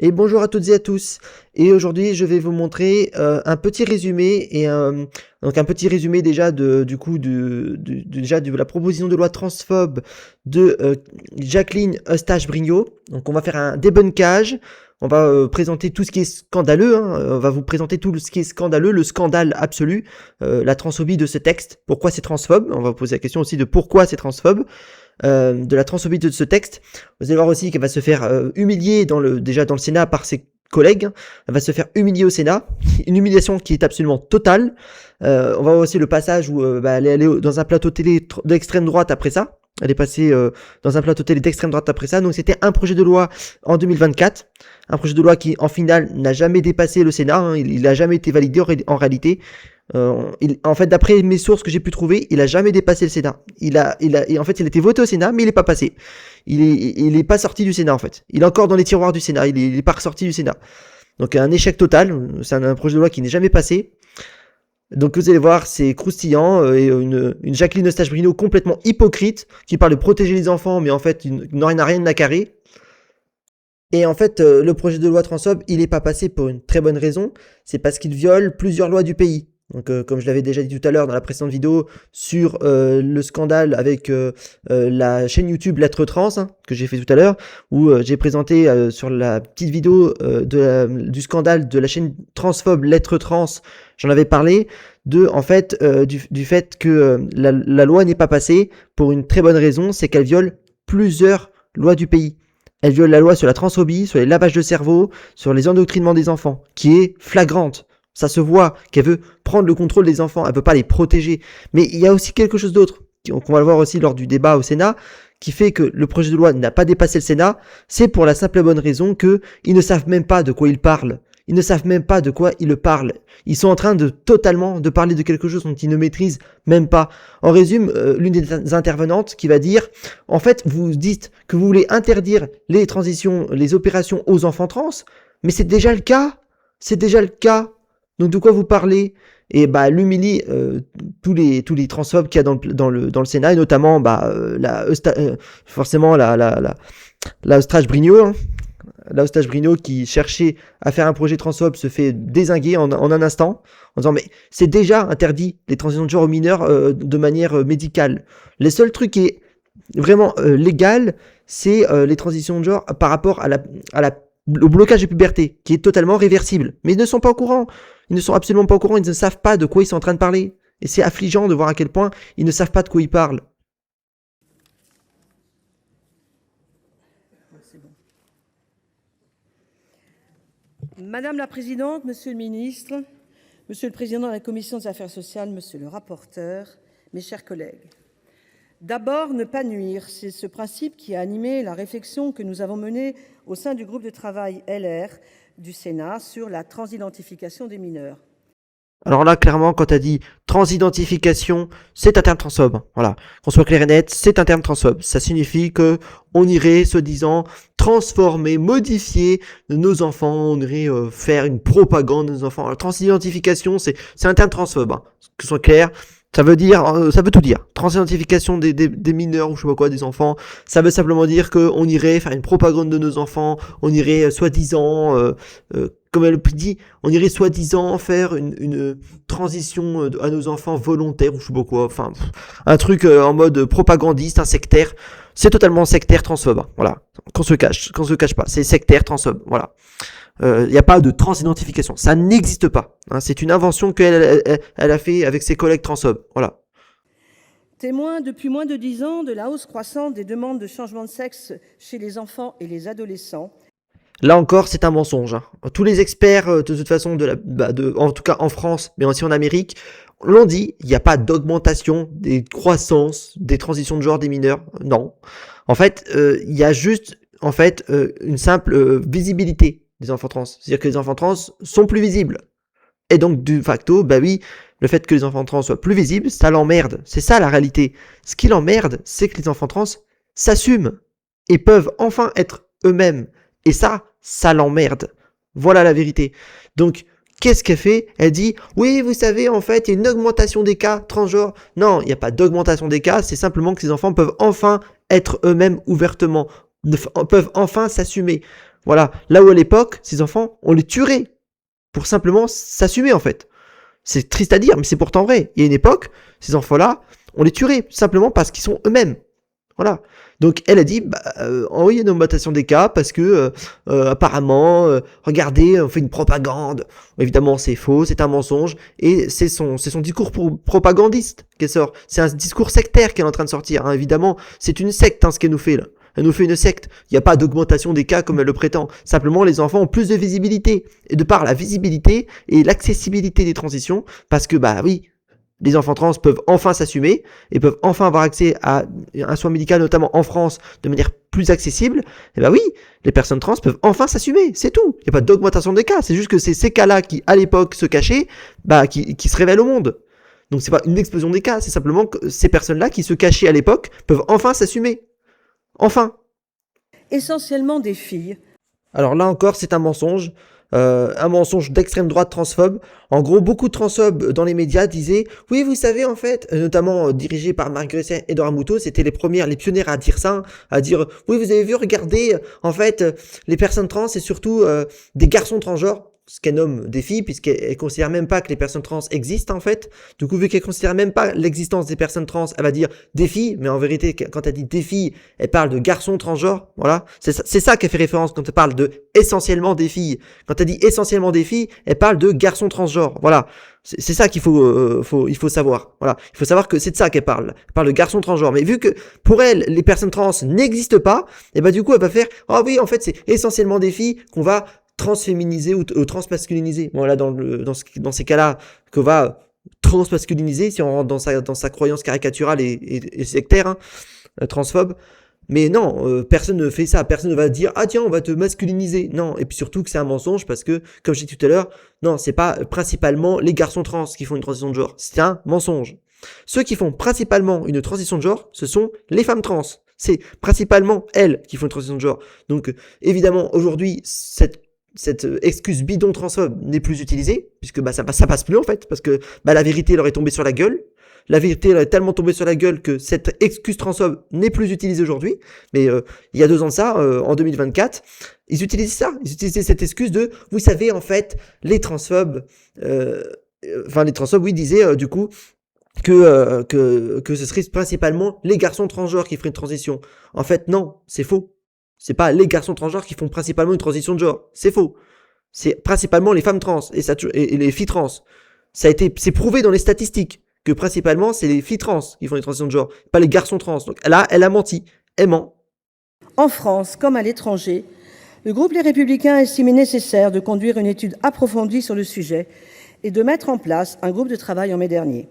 Et bonjour à toutes et à tous. Et aujourd'hui, je vais vous montrer un petit résumé donc un petit résumé déjà de la proposition de loi transphobe de Jacqueline Eustache-Brinio. Donc on va faire un débunkage. On va présenter tout ce qui est scandaleux, hein. On va vous présenter tout ce qui est scandaleux, le scandale absolu, la transphobie de ce texte. Pourquoi c'est transphobe? On va vous poser la question aussi de pourquoi c'est transphobe. De la transphobie de ce texte. Vous allez voir aussi qu'elle va se faire humilier déjà dans le Sénat par ses collègues. Elle va se faire humilier au Sénat. Une humiliation qui est absolument totale. On va voir aussi le passage où elle est allée dans un plateau télé d'extrême droite après ça. Elle est passée dans un plateau télé d'extrême droite après ça. Donc c'était un projet de loi en 2024. Un projet de loi qui, en final, n'a jamais dépassé le Sénat. Hein. Il n'a jamais été validé en réalité. En fait, d'après mes sources que j'ai pu trouver, il a jamais dépassé le Sénat. En fait, il a été voté au Sénat, mais il est pas passé. Il est pas sorti du Sénat, en fait. Il est encore dans les tiroirs du Sénat. Il est pas ressorti du Sénat. Donc, un échec total. C'est un projet de loi qui n'est jamais passé. Donc, vous allez voir, c'est croustillant. Et une Jacqueline Eustache-Brinio complètement hypocrite, qui parle de protéger les enfants, mais en fait, il n'a rien à carrer. Et en fait, le projet de loi transphobe, il n'est pas passé pour une très bonne raison. C'est parce qu'il viole plusieurs lois du pays. Donc, comme je l'avais déjà dit tout à l'heure dans la précédente vidéo sur le scandale avec la chaîne YouTube Lettres Trans, hein, que j'ai fait tout à l'heure, où j'ai présenté sur la petite vidéo du scandale de la chaîne transphobe Lettres Trans, j'en avais parlé, du fait que la loi n'est pas passée pour une très bonne raison, c'est qu'elle viole plusieurs lois du pays. Elle viole la loi sur la transphobie, sur les lavages de cerveau, sur les endoctrinements des enfants, qui est flagrante. Ça se voit qu'elle veut prendre le contrôle des enfants, elle veut pas les protéger. Mais il y a aussi quelque chose d'autre, qu'on va le voir aussi lors du débat au Sénat, qui fait que le projet de loi n'a pas dépassé le Sénat. C'est pour la simple et bonne raison que ils ne savent même pas de quoi ils parlent. Ils ne savent même pas de quoi ils parlent. Ils sont en train de parler de quelque chose dont ils ne maîtrisent même pas. En résumé, l'une des intervenantes qui va dire, en fait, vous dites que vous voulez interdire les transitions, les opérations aux enfants trans, mais c'est déjà le cas. C'est déjà le cas. Donc de quoi vous parlez? Et elle humilie tous les transphobes qu'il y a dans le Sénat, et notamment forcément la Eustache-Brinio, hein. La Eustache-Brinio qui cherchait à faire un projet transphobe se fait dézinguer en un instant en disant mais c'est déjà interdit les transitions de genre aux mineurs de manière médicale. Les seuls trucs qui est vraiment légal, c'est les transitions de genre par rapport au blocage de puberté, qui est totalement réversible. Mais ils ne sont pas au courant. Ils ne sont absolument pas au courant. Ils ne savent pas de quoi ils sont en train de parler. Et c'est affligeant de voir à quel point ils ne savent pas de quoi ils parlent. C'est bon. Madame la Présidente, Monsieur le Ministre, Monsieur le Président de la Commission des Affaires sociales, Monsieur le rapporteur, mes chers collègues. D'abord, ne pas nuire, c'est ce principe qui a animé la réflexion que nous avons menée au sein du groupe de travail LR du Sénat sur la transidentification des mineurs. Alors là, clairement, quand tu as dit transidentification, c'est un terme transphobe. Voilà. Qu'on soit clair et net, c'est un terme transphobe. Ça signifie que on irait, soi-disant, transformer, modifier nos enfants, on irait faire une propagande de nos enfants. Alors, transidentification, c'est un terme transphobe. Hein. Que ce soit clair. Ça veut tout dire. Transidentification des mineurs ou je sais pas quoi, des enfants. Ça veut simplement dire qu'on irait faire une propagande de nos enfants. On irait soi-disant, comme elle dit, on irait soi-disant faire une transition à nos enfants volontaires ou je sais pas quoi. Enfin, un truc en mode propagandiste, un sectaire. C'est totalement sectaire transphobe. Voilà. Qu'on se cache pas. C'est sectaire transphobe. Voilà. Il n'y a pas de transidentification, ça n'existe pas. Hein, c'est une invention qu'elle a fait avec ses collègues transphobes. Voilà. Témoin depuis moins de 10 ans de la hausse croissante des demandes de changement de sexe chez les enfants et les adolescents. Là encore, c'est un mensonge. Hein. Tous les experts, de toute façon, en tout cas en France, mais aussi en Amérique, l'ont dit, il n'y a pas d'augmentation des croissances, des transitions de genre des mineurs. Non. En fait, il y a juste, une simple visibilité des enfants trans. C'est-à-dire que les enfants trans sont plus visibles. Et donc, de facto, oui, le fait que les enfants trans soient plus visibles, ça l'emmerde. C'est ça la réalité. Ce qui l'emmerde, c'est que les enfants trans s'assument et peuvent enfin être eux-mêmes. Et ça l'emmerde. Voilà la vérité. Donc, qu'est-ce qu'elle fait? Elle dit, oui, vous savez, en fait, il y a une augmentation des cas transgenres. Non, il n'y a pas d'augmentation des cas, c'est simplement que ces enfants peuvent enfin être eux-mêmes ouvertement, peuvent enfin s'assumer. Voilà. Là où à l'époque, ces enfants, on les tuerait pour simplement s'assumer en fait. C'est triste à dire, mais c'est pourtant vrai. Il y a une époque, ces enfants-là, on les tuerait simplement parce qu'ils sont eux-mêmes. Voilà. Donc elle a dit, oui, il y a une augmentation des cas parce que apparemment, regardez, on fait une propagande. Évidemment, c'est faux, c'est un mensonge et c'est son discours propagandiste qu'elle sort. C'est un discours sectaire qu'elle est en train de sortir. Hein. Évidemment, c'est une secte ce qu'elle nous fait là. Elle nous fait une secte. Il n'y a pas d'augmentation des cas comme elle le prétend. Simplement, les enfants ont plus de visibilité. Et de par la visibilité et l'accessibilité des transitions, parce que, oui, les enfants trans peuvent enfin s'assumer et peuvent enfin avoir accès à un soin médical, notamment en France, de manière plus accessible, et oui, les personnes trans peuvent enfin s'assumer, c'est tout. Il n'y a pas d'augmentation des cas, c'est juste que c'est ces cas-là qui, à l'époque, se cachaient, qui se révèlent au monde. Donc c'est pas une explosion des cas, c'est simplement que ces personnes-là qui se cachaient à l'époque peuvent enfin s'assumer. Enfin. Essentiellement des filles. Alors là encore, c'est un mensonge d'extrême droite transphobe. En gros, beaucoup de transphobes dans les médias disaient « Oui, vous savez, en fait, notamment dirigés par Marc Gresset et Dora Muto, c'était les pionnières à dire ça, à dire « Oui, vous avez vu, regardez, en fait, les personnes trans, c'est surtout des garçons transgenres. » Ce qu'elle nomme des filles, puisqu'elle considère même pas que les personnes trans existent en fait. Du coup, vu qu'elle considère même pas l'existence des personnes trans, elle va dire des filles, mais en vérité, quand elle dit des filles, elle parle de garçons transgenres, voilà. C'est ça qu'elle fait référence quand elle parle de essentiellement des filles. Quand elle dit essentiellement des filles, elle parle de garçons transgenres, voilà. C'est ça qu'il il faut savoir, voilà. Il faut savoir que c'est de ça qu'elle parle. Elle parle de garçons transgenres. Mais vu que, pour elle, les personnes trans n'existent pas, et du coup, elle va faire, oh oui, en fait, c'est essentiellement des filles qu'on va transféminisé ou transmasculinisé. Voilà, dans ces cas-là, que va transmasculiniser, si on rentre dans sa croyance caricaturale et sectaire, hein, transphobe. Mais non, personne ne fait ça. Personne ne va dire « Ah tiens, on va te masculiniser ». Non, et puis surtout que c'est un mensonge parce que, comme j'ai dit tout à l'heure, non, c'est pas principalement les garçons trans qui font une transition de genre. C'est un mensonge. Ceux qui font principalement une transition de genre, ce sont les femmes trans. C'est principalement elles qui font une transition de genre. Donc, évidemment, aujourd'hui, cette excuse bidon transphobe n'est plus utilisée, puisque ça passe plus en fait, parce que la vérité leur est tombée sur la gueule. La vérité leur est tellement tombée sur la gueule que cette excuse transphobe n'est plus utilisée aujourd'hui. Mais il y a 2 ans de ça, en 2024, ils utilisaient ça. Ils utilisaient cette excuse de, vous savez, en fait, les transphobes, les transphobes, oui, disaient du coup que ce serait principalement les garçons transgenres qui feraient une transition. En fait, non, c'est faux. C'est pas les garçons transgenres qui font principalement une transition de genre. C'est faux. C'est principalement les femmes trans et les filles trans. C'est prouvé dans les statistiques que principalement c'est les filles trans qui font une transition de genre, pas les garçons trans. Donc là, elle a menti. Elle ment. En France, comme à l'étranger, le groupe Les Républicains a estimé nécessaire de conduire une étude approfondie sur le sujet et de mettre en place un groupe de travail en mai dernier.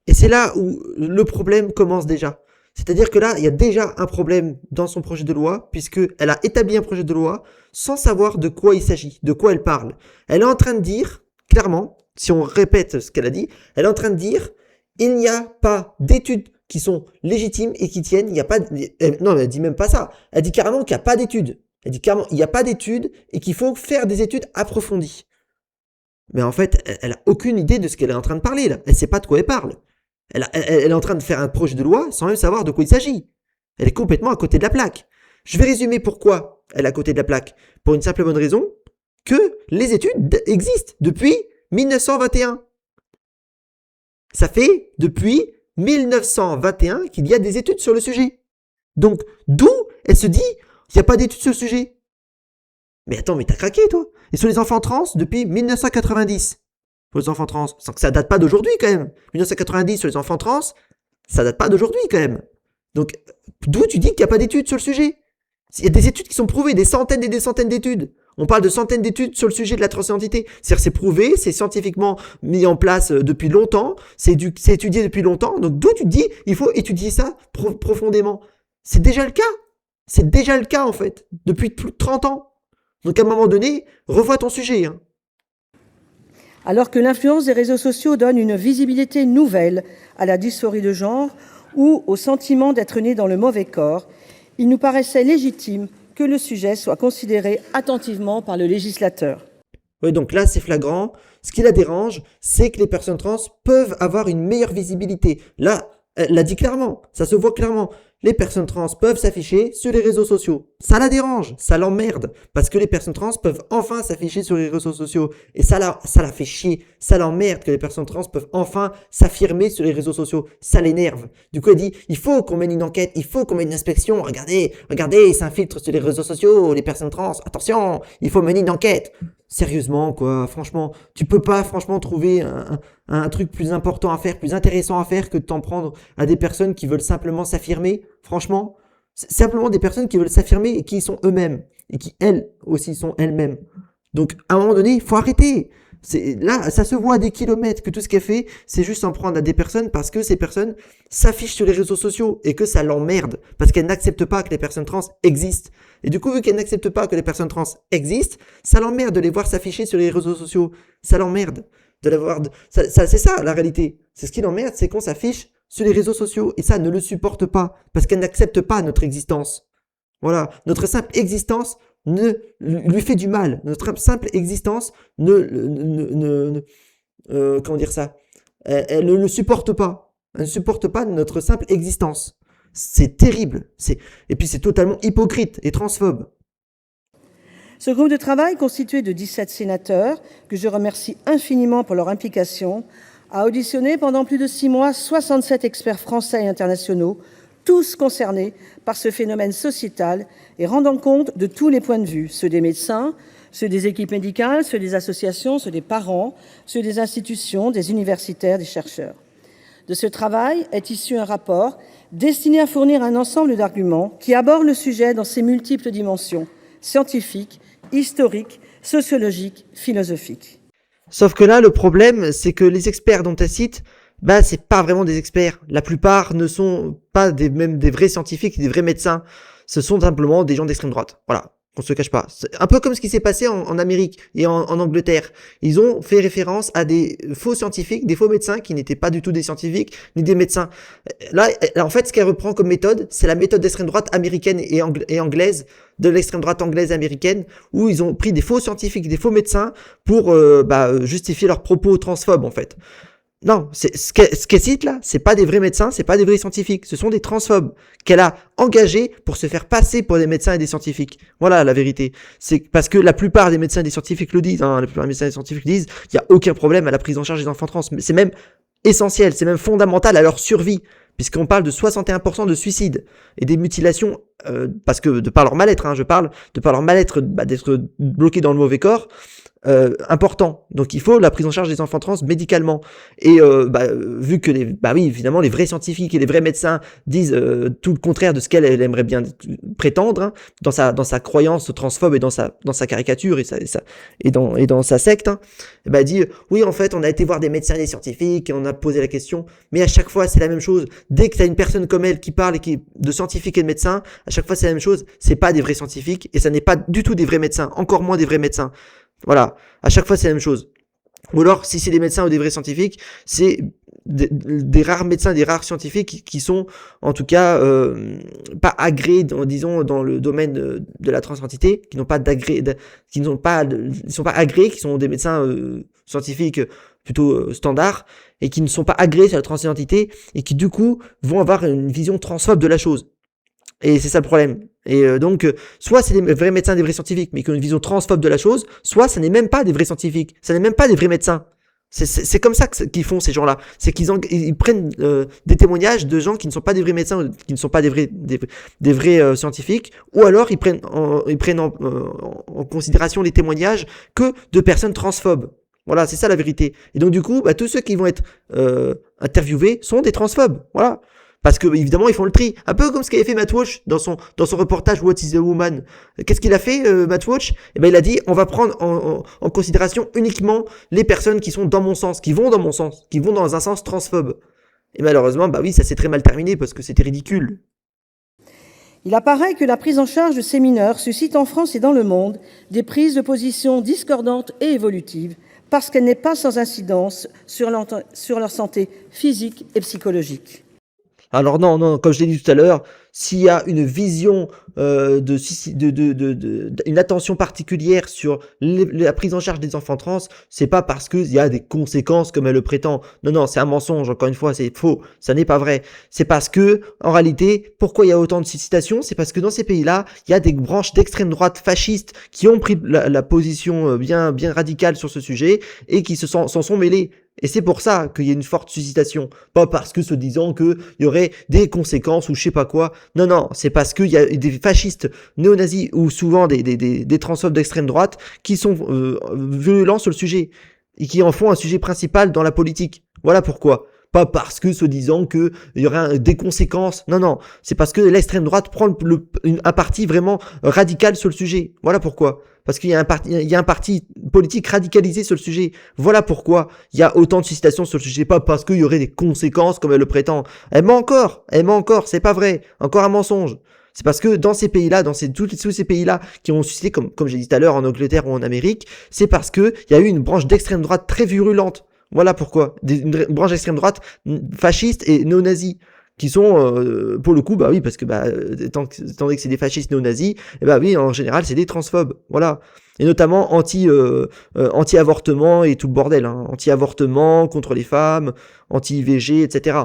Et c'est là où le problème commence déjà. C'est-à-dire que là, il y a déjà un problème dans son projet de loi, puisqu'elle a établi un projet de loi sans savoir de quoi il s'agit, de quoi elle parle. Elle est en train de dire, clairement, si on répète ce qu'elle a dit, elle est en train de dire, il n'y a pas d'études qui sont légitimes et qui tiennent, il n'y a pas... Non, elle dit même pas ça. Elle dit carrément qu'il n'y a pas d'études. Elle dit carrément, il n'y a pas d'études et qu'il faut faire des études approfondies. Mais en fait, elle a aucune idée de ce qu'elle est en train de parler, là. Elle sait pas de quoi elle parle. Elle est en train de faire un projet de loi sans même savoir de quoi il s'agit. Elle est complètement à côté de la plaque. Je vais résumer pourquoi elle est à côté de la plaque. Pour une simple bonne raison, que les études existent depuis 1921. Ça fait depuis 1921 qu'il y a des études sur le sujet. Donc, d'où elle se dit, il n'y a pas d'études sur le sujet. Mais attends, mais t'as craqué, toi. Et sur les enfants trans, depuis 1990. Pour les enfants trans. Sans que ça date pas d'aujourd'hui, quand même. 1990 sur les enfants trans, ça date pas d'aujourd'hui, quand même. Donc, d'où tu dis qu'il n'y a pas d'études sur le sujet? Il y a des études qui sont prouvées, des centaines et des centaines d'études. On parle de centaines d'études sur le sujet de la transidentité. C'est-à-dire, c'est prouvé, c'est scientifiquement mis en place depuis longtemps, c'est étudié depuis longtemps. Donc, d'où tu te dis, il faut étudier ça profondément? C'est déjà le cas. C'est déjà le cas, en fait. Depuis plus de 30 ans. Donc, à un moment donné, revois ton sujet, hein. Alors que l'influence des réseaux sociaux donne une visibilité nouvelle à la dysphorie de genre ou au sentiment d'être né dans le mauvais corps, il nous paraissait légitime que le sujet soit considéré attentivement par le législateur. Oui, donc là, c'est flagrant. Ce qui la dérange, c'est que les personnes trans peuvent avoir une meilleure visibilité. Là, Elle l'a dit clairement, ça se voit clairement. Les personnes trans peuvent s'afficher sur les réseaux sociaux. Ça la dérange, ça l'emmerde, parce que les personnes trans peuvent enfin s'afficher sur les réseaux sociaux. Et ça la fait chier, ça l'emmerde que les personnes trans peuvent enfin s'affirmer sur les réseaux sociaux. Ça l'énerve. Du coup, elle dit, il faut qu'on mène une enquête, il faut qu'on mène une inspection. Regardez, ils s'infiltrent sur les réseaux sociaux, les personnes trans. Attention, il faut mener une enquête. Sérieusement, quoi, franchement, tu peux pas, franchement, trouver un truc plus important à faire, plus intéressant à faire que de t'en prendre à des personnes qui veulent simplement s'affirmer. Franchement, c'est simplement des personnes qui veulent s'affirmer et qui sont eux-mêmes. Et qui, elles aussi, sont elles-mêmes. Donc, à un moment donné, il faut arrêter. Là, ça se voit à des kilomètres que tout ce qu'elle fait, c'est juste s'en prendre à des personnes parce que ces personnes s'affichent sur les réseaux sociaux et que ça l'emmerde. Parce qu'elle n'accepte pas que les personnes trans existent. Et du coup, vu qu'elle n'accepte pas que les personnes trans existent, ça l'emmerde de les voir s'afficher sur les réseaux sociaux. Ça l'emmerde de la voir. C'est ça la réalité. C'est ce qui l'emmerde, c'est qu'on s'affiche sur les réseaux sociaux. Et ça, elle ne le supporte pas. Parce qu'elle n'accepte pas notre existence. Voilà. Notre simple existence lui fait du mal. Notre simple existence comment dire ça? Elle ne le supporte pas. Elle ne supporte pas notre simple existence. C'est terrible. Et puis c'est totalement hypocrite et transphobe. Ce groupe de travail, constitué de 17 sénateurs, que je remercie infiniment pour leur implication, a auditionné pendant plus de 6 mois 67 experts français et internationaux, tous concernés par ce phénomène sociétal et rendant compte de tous les points de vue, ceux des médecins, ceux des équipes médicales, ceux des associations, ceux des parents, ceux des institutions, des universitaires, des chercheurs. De ce travail est issu un rapport destiné à fournir un ensemble d'arguments qui abordent le sujet dans ses multiples dimensions, scientifiques, historiques, sociologiques, philosophiques. Sauf que là, le problème, c'est que les experts dont elle cite, bah, c'est pas vraiment des experts. La plupart ne sont pas même des vrais scientifiques, des vrais médecins. Ce sont simplement des gens d'extrême droite. Voilà. Qu'on se cache pas. C'est un peu comme ce qui s'est passé en Amérique et en Angleterre. Ils ont fait référence à des faux scientifiques, des faux médecins qui n'étaient pas du tout des scientifiques ni des médecins. Là, en fait, ce qu'elle reprend comme méthode, c'est la méthode d'extrême droite américaine et anglaise, de l'extrême droite anglaise et américaine, où ils ont pris des faux scientifiques, des faux médecins pour justifier leurs propos transphobes, en fait. Non, ce qu'elle cite là, c'est pas des vrais médecins, c'est pas des vrais scientifiques, ce sont des transphobes qu'elle a engagés pour se faire passer pour des médecins et des scientifiques. Voilà la vérité. C'est parce que la plupart des médecins et des scientifiques le disent, la plupart des médecins et des scientifiques disent, il y a aucun problème à la prise en charge des enfants trans. Mais c'est même essentiel, c'est même fondamental à leur survie, puisqu'on parle de 61% de suicides et des mutilations, parce que de par leur mal-être, je parle, de par leur mal-être d'être bloqué dans le mauvais corps, important. Donc il faut la prise en charge des enfants trans médicalement. Et vu que oui, évidemment, les vrais scientifiques et les vrais médecins disent tout le contraire de ce qu'elle aimerait bien prétendre, dans sa croyance transphobe et dans sa caricature et dans sa secte, elle dit oui, en fait, on a été voir des médecins et des scientifiques et on a posé la question, mais à chaque fois c'est la même chose. Dès que t'as une personne comme elle qui parle et qui est de scientifique et de médecin, à chaque fois c'est la même chose. C'est pas des vrais scientifiques et ça n'est pas du tout des vrais médecins, encore moins des vrais médecins. Voilà, à chaque fois c'est la même chose. Ou alors, si c'est des médecins ou des vrais scientifiques, c'est des rares médecins, des rares scientifiques qui sont, en tout cas, pas agréés, disons, dans le domaine de la transidentité, qui n'ont pas ils sont pas agréés, qui sont des médecins scientifiques plutôt standards, et qui ne sont pas agréés sur la transidentité, et qui, du coup, vont avoir une vision transphobe de la chose. Et c'est ça le problème. Et donc, soit c'est des vrais médecins, des vrais scientifiques, mais qui ont une vision transphobe de la chose, soit ça n'est même pas des vrais scientifiques, ça n'est même pas des vrais médecins. C'est comme ça qu'ils font, ces gens-là. C'est qu'ils prennent des témoignages de gens qui ne sont pas des vrais médecins, qui ne sont pas des vrais scientifiques, ou alors ils prennent en considération les témoignages que de personnes transphobes. Voilà, c'est ça la vérité. Et donc du coup, tous ceux qui vont être interviewés sont des transphobes. Voilà. Parce que évidemment ils font le tri, un peu comme ce qu'avait fait Matt Walsh dans son reportage What is a Woman. Qu'est-ce qu'il a fait Matt Walsh? Il a dit on va prendre en considération uniquement les personnes qui sont dans mon sens, qui vont dans un sens transphobe. Et malheureusement oui, ça s'est très mal terminé parce que c'était ridicule. Il apparaît que la prise en charge de ces mineurs suscite en France et dans le monde des prises de position discordantes et évolutives parce qu'elle n'est pas sans incidence sur leur santé physique et psychologique. Alors non, comme je l'ai dit tout à l'heure, s'il y a une vision une attention particulière sur la prise en charge des enfants trans, c'est pas parce qu'il y a des conséquences comme elle le prétend. Non, non, c'est un mensonge, encore une fois, c'est faux, ça n'est pas vrai. C'est parce que, en réalité, pourquoi il y a autant de citations? C'est parce que dans ces pays-là, il y a des branches d'extrême droite fascistes qui ont pris la position bien radicale sur ce sujet et qui s'en sont mêlés. Et c'est pour ça qu'il y a une forte suscitation. Pas parce que se disant qu'il y aurait des conséquences ou je sais pas quoi. Non, non, c'est parce qu'il y a des fascistes néo-nazis ou souvent des transphobes d'extrême droite qui sont violents sur le sujet et qui en font un sujet principal dans la politique. Voilà pourquoi. Pas parce que se disant qu'il y aurait des conséquences. Non, non, c'est parce que l'extrême droite prend un parti vraiment radical sur le sujet. Voilà pourquoi. Parce qu'il y a un parti politique radicalisé sur le sujet. Voilà pourquoi il y a autant de suscitations sur le sujet. Pas parce qu'il y aurait des conséquences comme elle le prétend. Elle ment encore, c'est pas vrai. Encore un mensonge. C'est parce que dans ces pays-là, tous ces pays-là qui ont suscité, comme j'ai dit tout à l'heure, en Angleterre ou en Amérique, c'est parce que il y a eu une branche d'extrême droite très virulente. Voilà pourquoi. Une branche d'extrême droite fasciste et néo-nazie. Qui sont, pour le coup, bah oui, parce que, étant donné que c'est des fascistes néo-nazis, et bah oui, en général, c'est des transphobes. Voilà. Et notamment anti-avortement et tout le bordel, hein. Anti-avortement, contre les femmes, anti-IVG, etc.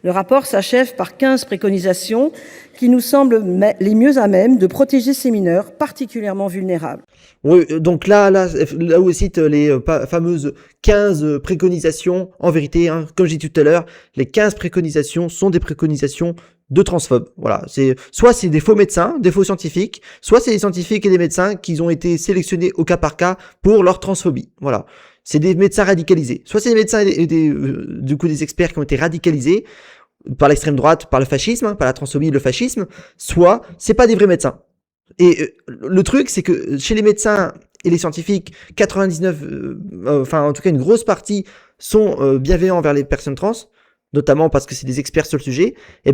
Le rapport s'achève par 15 préconisations qui nous semblent les mieux à même de protéger ces mineurs particulièrement vulnérables. Oui, donc là où elle cite les fameuses 15 préconisations, en vérité, hein, comme j'ai dit tout à l'heure, les 15 préconisations sont des préconisations de transphobes. Voilà, soit c'est des faux médecins, des faux scientifiques, soit c'est des scientifiques et des médecins qui ont été sélectionnés au cas par cas pour leur transphobie. Voilà. C'est des médecins radicalisés. Soit c'est des médecins et du coup des experts qui ont été radicalisés par l'extrême droite, par le fascisme, hein, par la transphobie et le fascisme, soit c'est pas des vrais médecins. Et le truc, c'est que chez les médecins et les scientifiques, 99, en tout cas une grosse partie, sont bienveillants envers les personnes trans, notamment parce que c'est des experts sur le sujet. Et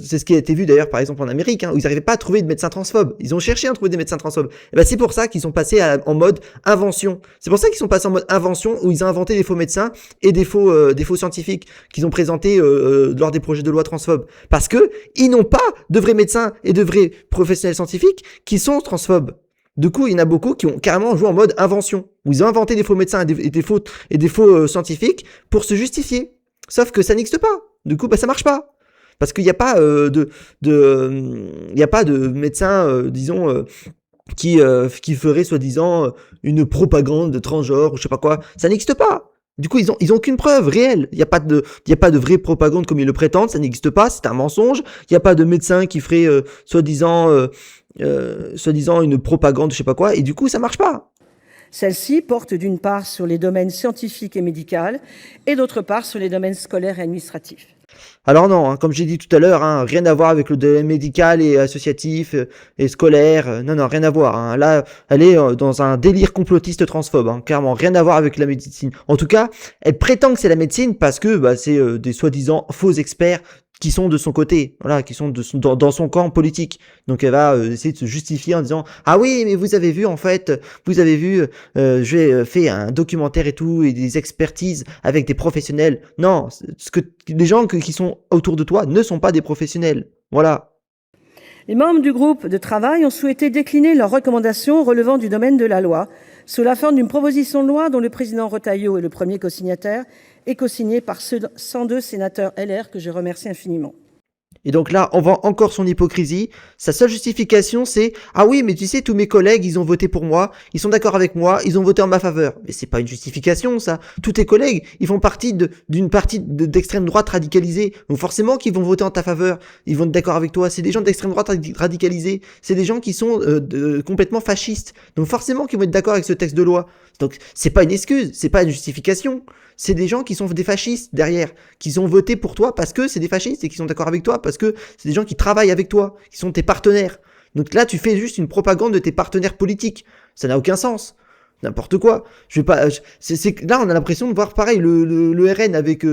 c'est ce qui a été vu d'ailleurs par exemple en Amérique, hein, où ils n'arrivaient pas à trouver de médecins transphobes. Ils ont cherché à trouver des médecins transphobes. Et c'est pour ça qu'ils sont passés en mode invention. C'est pour ça qu'ils sont passés en mode invention, où ils ont inventé des faux médecins et des faux scientifiques qu'ils ont présentés lors des projets de loi transphobes. Parce que ils n'ont pas de vrais médecins et de vrais professionnels scientifiques qui sont transphobes. Du coup, il y en a beaucoup qui ont carrément joué en mode invention, où ils ont inventé des faux médecins et des faux scientifiques pour se justifier. Sauf que ça n'existe pas. Du coup, ça marche pas. Parce qu'il n'y a pas il y a pas de médecin, disons, qui ferait soi-disant une propagande de transgenre ou je sais pas quoi. Ça n'existe pas. Du coup, ils ont aucune preuve réelle. Il n'y a pas de vraie propagande comme ils le prétendent. Ça n'existe pas. C'est un mensonge. Il n'y a pas de médecin qui ferait soi-disant une propagande, je sais pas quoi. Et du coup, ça marche pas. Celle-ci porte d'une part sur les domaines scientifiques et médicaux et d'autre part sur les domaines scolaires et administratifs. Alors non, hein, comme j'ai dit tout à l'heure, hein, rien à voir avec le domaine médical et associatif et scolaire. Non, rien à voir. Hein. Là, elle est dans un délire complotiste transphobe. Hein, clairement, rien à voir avec la médecine. En tout cas, elle prétend que c'est la médecine parce que c'est des soi-disant faux experts qui sont de son côté, voilà, qui sont dans son camp politique. Donc elle va essayer de se justifier en disant ah oui mais vous avez vu j'ai fait un documentaire et tout et des expertises avec des professionnels. Non, les gens qui sont autour de toi ne sont pas des professionnels. Voilà. Les membres du groupe de travail ont souhaité décliner leurs recommandations relevant du domaine de la loi sous la forme d'une proposition de loi dont le président Retailleau est le premier co-signataire et co-signée par 102 sénateurs LR que je remercie infiniment. Et donc là, on voit encore son hypocrisie. Sa seule justification, c'est « Ah oui, mais tu sais, tous mes collègues, ils ont voté pour moi, ils sont d'accord avec moi, ils ont voté en ma faveur. » Mais c'est pas une justification, ça. Tous tes collègues, ils font partie d'une partie d'extrême droite radicalisée. Donc forcément qu'ils vont voter en ta faveur. Ils vont être d'accord avec toi. C'est des gens d'extrême droite radicalisés. C'est des gens qui sont complètement fascistes. Donc forcément qu'ils vont être d'accord avec ce texte de loi. Donc c'est pas une excuse, c'est pas une justification. C'est des gens qui sont des fascistes derrière, qui ont voté pour toi parce que c'est des fascistes et qui sont d'accord avec toi parce que c'est des gens qui travaillent avec toi, qui sont tes partenaires. Donc là, tu fais juste une propagande de tes partenaires politiques. Ça n'a aucun sens. N'importe quoi. Là, on a l'impression de voir pareil le RN avec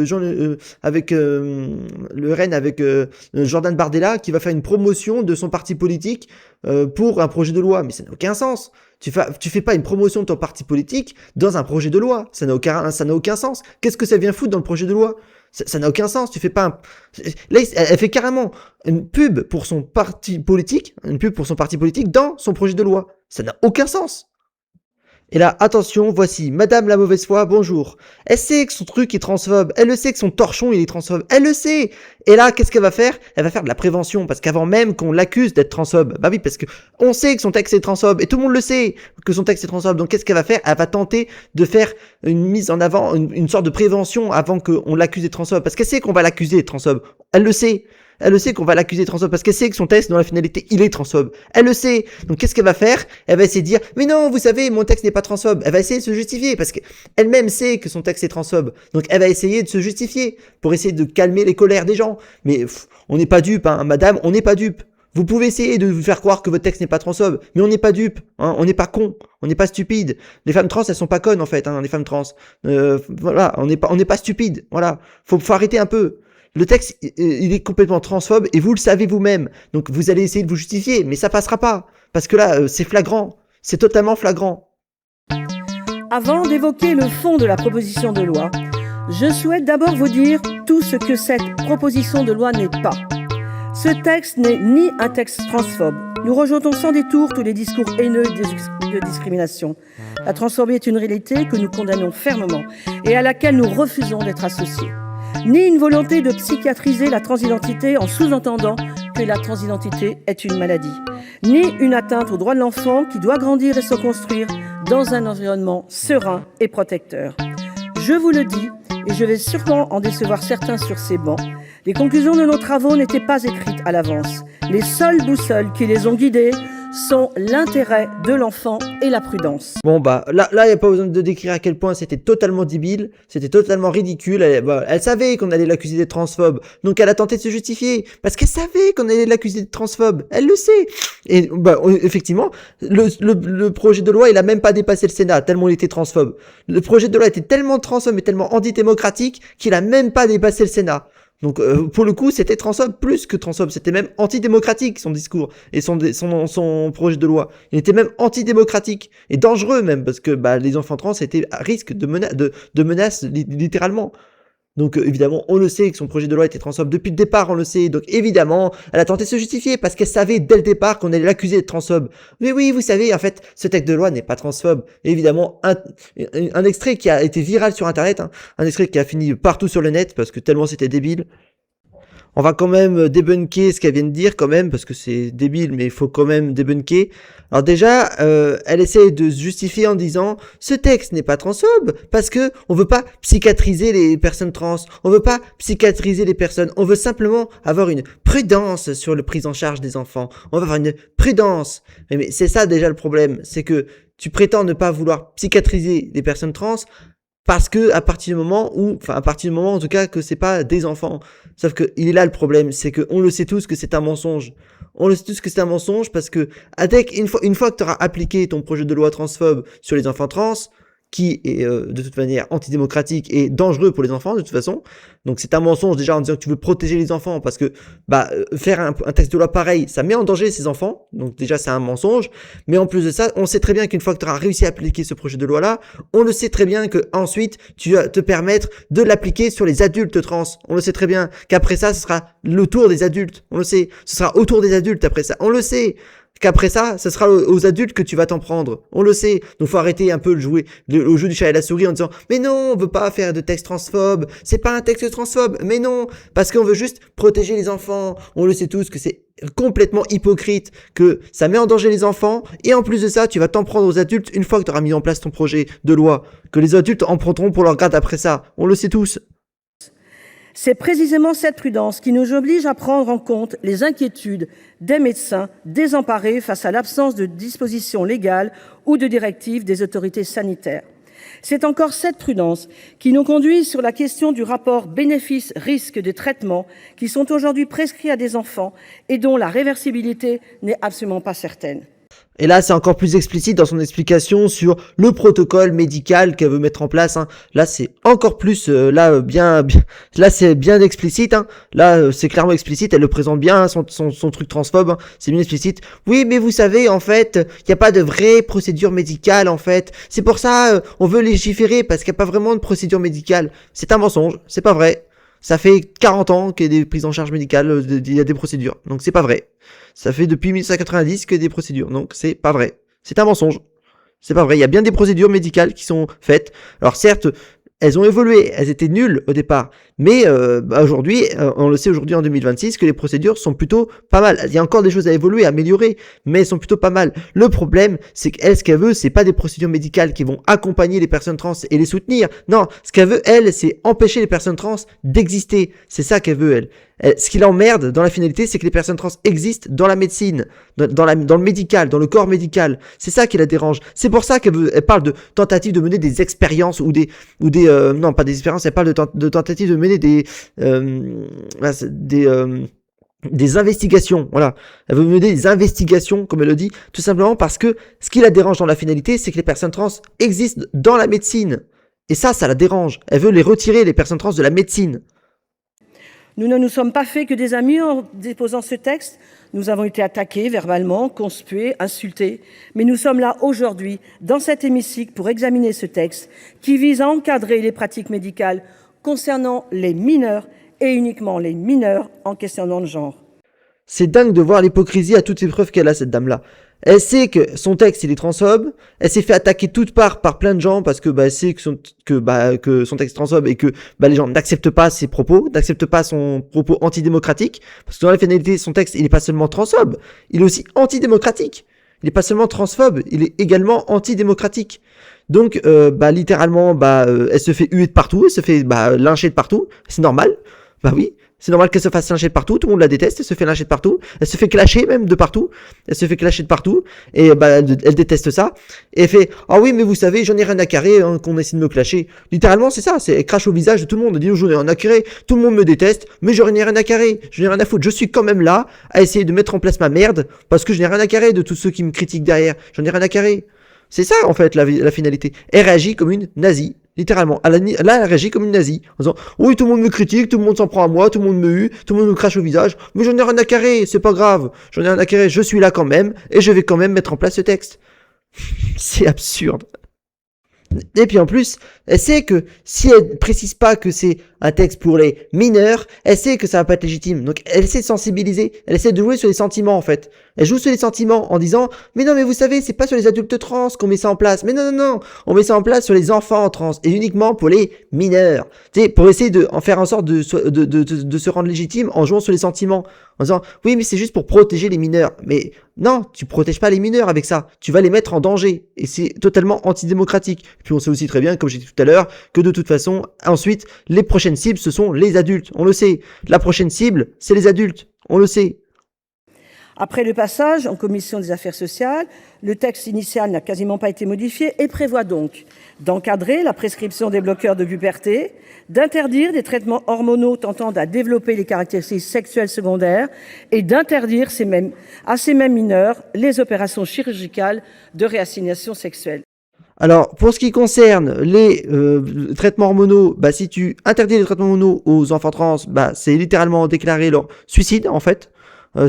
Jordan Bardella qui va faire une promotion de son parti politique pour un projet de loi. Mais ça n'a aucun sens. Tu fais pas une promotion de ton parti politique dans un projet de loi. Ça n'a aucun sens. Qu'est-ce que ça vient foutre dans le projet de loi? Ça n'a aucun sens. Tu fais pas Là, elle fait carrément une pub pour son parti politique, dans son projet de loi. Ça n'a aucun sens. Et là, attention, voici Madame la mauvaise foi, bonjour. Elle sait que son truc est transphobe, elle le sait que son torchon il est transphobe, elle le sait. Et là, qu'est-ce qu'elle va faire? Elle va faire de la prévention, parce qu'avant même qu'on l'accuse d'être transphobe, bah oui, parce que on sait que son texte est transphobe, et tout le monde le sait que son texte est transphobe, donc qu'est-ce qu'elle va faire? Elle va tenter de faire une mise en avant, une sorte de prévention avant qu'on l'accuse d'être transphobe, parce qu'elle sait qu'on va l'accuser d'être transphobe, elle le sait. Elle le sait qu'on va l'accuser de transphobe parce qu'elle sait que son texte, dans la finalité, il est transphobe. Elle le sait. Donc, qu'est-ce qu'elle va faire? Elle va essayer de dire, mais non, vous savez, mon texte n'est pas transphobe. Elle va essayer de se justifier parce qu'elle-même sait que son texte est transphobe. Donc, elle va essayer de se justifier pour essayer de calmer les colères des gens. Mais on n'est pas dupe, hein, madame, on n'est pas dupe. Vous pouvez essayer de vous faire croire que votre texte n'est pas transphobe, mais on n'est pas dupe, hein, on n'est pas con, on n'est pas stupide. Les femmes trans, elles sont pas connes en fait, hein, les femmes trans. Voilà, on n'est pas stupide. Voilà, faut arrêter un peu. Le texte, il est complètement transphobe et vous le savez vous-même. Donc vous allez essayer de vous justifier, mais ça passera pas. Parce que là, c'est flagrant. C'est totalement flagrant. Avant d'évoquer le fond de la proposition de loi, je souhaite d'abord vous dire tout ce que cette proposition de loi n'est pas. Ce texte n'est ni un texte transphobe. Nous rejetons sans détour tous les discours haineux de discrimination. La transphobie est une réalité que nous condamnons fermement et à laquelle nous refusons d'être associés. Ni une volonté de psychiatriser la transidentité en sous-entendant que la transidentité est une maladie, ni une atteinte aux droits de l'enfant qui doit grandir et se construire dans un environnement serein et protecteur. Je vous le dis, et je vais sûrement en décevoir certains sur ces bancs, les conclusions de nos travaux n'étaient pas écrites à l'avance. Les seules boussoles qui les ont guidées sont l'intérêt de l'enfant et la prudence. Bon bah là il n'y a pas besoin de décrire à quel point c'était totalement débile, c'était totalement ridicule. Elle savait qu'on allait l'accuser d'être transphobe, donc elle a tenté de se justifier parce qu'elle savait qu'on allait l'accuser d'être transphobe. Elle le sait. Et bah effectivement, le projet de loi il a même pas dépassé le Sénat tellement il était transphobe. Le projet de loi était tellement transphobe et tellement antidémocratique qu'il a même pas dépassé le Sénat. Donc pour le coup c'était transphobe plus que transphobe, c'était même antidémocratique son discours et son projet de loi. Il était même antidémocratique et dangereux même parce que bah, les enfants trans étaient à risque de menaces littéralement. Donc évidemment on le sait que son projet de loi était transphobe depuis le départ, on le sait. Donc évidemment elle a tenté de se justifier parce qu'elle savait dès le départ qu'on allait l'accuser d'être transphobe. Mais oui vous savez en fait ce texte de loi n'est pas transphobe. Et évidemment un extrait qui a été viral sur internet, hein, un extrait qui a fini partout sur le net parce que tellement c'était débile. On va quand même débunker ce qu'elle vient de dire quand même, parce que c'est débile, mais il faut quand même débunker. Alors déjà, elle essaie de se justifier en disant « Ce texte n'est pas transphobe, parce que on veut pas psychiatriser les personnes trans, on veut pas psychiatriser les personnes, on veut simplement avoir une prudence sur la prise en charge des enfants. On va avoir une prudence. » Mais c'est ça déjà le problème, c'est que tu prétends ne pas vouloir psychiatriser les personnes trans, parce que à partir du moment en tout cas que c'est pas des enfants. Sauf que il est là le problème, c'est que on le sait tous que c'est un mensonge. On le sait tous que c'est un mensonge parce que avec une fois que tu auras appliqué ton projet de loi transphobe sur les enfants trans, qui est de toute manière antidémocratique et dangereux pour les enfants de toute façon. Donc c'est un mensonge déjà en disant que tu veux protéger les enfants parce que faire un texte de loi pareil, ça met en danger ces enfants. Donc déjà c'est un mensonge. Mais en plus de ça, on sait très bien qu'une fois que tu auras réussi à appliquer ce projet de loi là, on le sait très bien que ensuite tu vas te permettre de l'appliquer sur les adultes trans. On le sait très bien qu'après ça, ce sera le tour des adultes. On le sait. Ce sera au tour des adultes après ça. On le sait. Qu'après ça, ce sera aux adultes que tu vas t'en prendre. On le sait. Donc faut arrêter un peu de jouer au jeu du chat et la souris en disant « Mais non, on veut pas faire de texte transphobe. C'est pas un texte transphobe. Mais non, parce qu'on veut juste protéger les enfants. » On le sait tous que c'est complètement hypocrite, que ça met en danger les enfants. Et en plus de ça, tu vas t'en prendre aux adultes une fois que tu auras mis en place ton projet de loi. Que les adultes en prendront pour leur garde après ça. On le sait tous. C'est précisément cette prudence qui nous oblige à prendre en compte les inquiétudes des médecins désemparés face à l'absence de dispositions légales ou de directives des autorités sanitaires. C'est encore cette prudence qui nous conduit sur la question du rapport bénéfice-risque de traitement qui sont aujourd'hui prescrits à des enfants et dont la réversibilité n'est absolument pas certaine. Et là, c'est encore plus explicite dans son explication sur le protocole médical qu'elle veut mettre en place. Hein. Là, c'est encore plus, là, c'est bien explicite. Hein. Là, c'est clairement explicite. Elle le présente bien, hein, son truc transphobe. Hein. C'est bien explicite. Oui, mais vous savez, en fait, il n'y a pas de vraie procédure médicale, en fait. C'est pour ça, on veut légiférer parce qu'il n'y a pas vraiment de procédure médicale. C'est un mensonge. C'est pas vrai. Ça fait 40 ans qu'il y a des prises en charge médicales, il y a des procédures. Donc c'est pas vrai. Ça fait depuis 1990 qu'il y a des procédures. Donc c'est pas vrai. C'est un mensonge. C'est pas vrai. Il y a bien des procédures médicales qui sont faites. Alors certes, elles ont évolué, elles étaient nulles au départ, mais aujourd'hui, on le sait aujourd'hui en 2026 que les procédures sont plutôt pas mal. Il y a encore des choses à évoluer, à améliorer, mais elles sont plutôt pas mal. Le problème, c'est qu'elle, ce qu'elle veut, c'est pas des procédures médicales qui vont accompagner les personnes trans et les soutenir. Non, ce qu'elle veut, elle, c'est empêcher les personnes trans d'exister. C'est ça qu'elle veut, elle. Ce qui l'emmerde dans la finalité, c'est que les personnes trans existent dans la médecine, dans le médical, dans le corps médical. C'est ça qui la dérange. C'est pour ça qu'elle parle de tentatives de mener des expériences non, pas des expériences, elle parle de tentatives de mener des investigations, voilà. Elle veut mener des investigations, comme elle le dit, tout simplement parce que ce qui la dérange dans la finalité, c'est que les personnes trans existent dans la médecine. Et ça la dérange. Elle veut les retirer, les personnes trans, de la médecine. Nous ne nous sommes pas fait que des amis en déposant ce texte. Nous avons été attaqués verbalement, conspués, insultés. Mais nous sommes là aujourd'hui, dans cet hémicycle, pour examiner ce texte qui vise à encadrer les pratiques médicales concernant les mineurs et uniquement les mineurs en questionnant le genre. C'est dingue de voir l'hypocrisie à toutes les preuves qu'elle a, cette dame-là. Elle sait que son texte, il est transphobe. Elle s'est fait attaquer de toutes parts par plein de gens parce que elle sait que son texte est transphobe et que les gens n'acceptent pas ses propos, n'acceptent pas son propos antidémocratique. Parce que dans la finalité, son texte, il n'est pas seulement transphobe, il est aussi antidémocratique. Il n'est pas seulement transphobe, il est également antidémocratique. Donc, littéralement, elle se fait huer de partout, elle se fait lyncher de partout. C'est normal. Bah oui. C'est normal qu'elle se fasse lyncher de partout, tout le monde la déteste, elle se fait lyncher de partout, elle se fait clasher même de partout, et elle déteste ça, et elle fait « Ah oui, mais vous savez, j'en ai rien à carrer qu'on essaie de me clasher ». Littéralement, c'est ça, elle crache au visage de tout le monde, elle dit « J'en ai rien à carrer, tout le monde me déteste, mais j'en ai rien à carrer, je n'ai rien à foutre, je suis quand même là à essayer de mettre en place ma merde, parce que je n'ai rien à carrer de tous ceux qui me critiquent derrière, j'en ai rien à carrer ». C'est ça, en fait, la finalité. Elle réagit comme une nazie. Littéralement. Là, elle réagit comme une nazie. En disant, oui, tout le monde me critique, tout le monde s'en prend à moi, tout le monde me hue, tout le monde me crache au visage. Mais j'en ai rien à carrer, c'est pas grave. J'en ai rien à carrer, je suis là quand même, et je vais quand même mettre en place ce texte. C'est absurde. Et puis en plus, elle sait que si elle précise pas que c'est un texte pour les mineurs, elle sait que ça va pas être légitime. Donc elle essaie de sensibiliser, elle essaie de jouer sur les sentiments en fait. Elle joue sur les sentiments en disant « Mais non, mais vous savez, c'est pas sur les adultes trans qu'on met ça en place. Mais non, non, non, on met ça en place sur les enfants trans et uniquement pour les mineurs. » Tu sais, pour essayer de en faire en sorte de se rendre légitime en jouant sur les sentiments. En disant « Oui, mais c'est juste pour protéger les mineurs. » Mais non, tu protèges pas les mineurs avec ça. Tu vas les mettre en danger. Et c'est totalement antidémocratique. Puis on sait aussi très bien, comme j'ai dit tout à l'heure, que de toute façon, ensuite, les prochaines cibles, ce sont les adultes. On le sait. La prochaine cible, c'est les adultes. On le sait. Après le passage en commission des affaires sociales, le texte initial n'a quasiment pas été modifié et prévoit donc d'encadrer la prescription des bloqueurs de puberté, d'interdire des traitements hormonaux tentant à développer les caractéristiques sexuelles secondaires et d'interdire à ces mêmes mineurs les opérations chirurgicales de réassignation sexuelle. Alors, pour ce qui concerne les traitements hormonaux, si tu interdis les traitements hormonaux aux enfants trans, c'est littéralement déclarer leur suicide, en fait.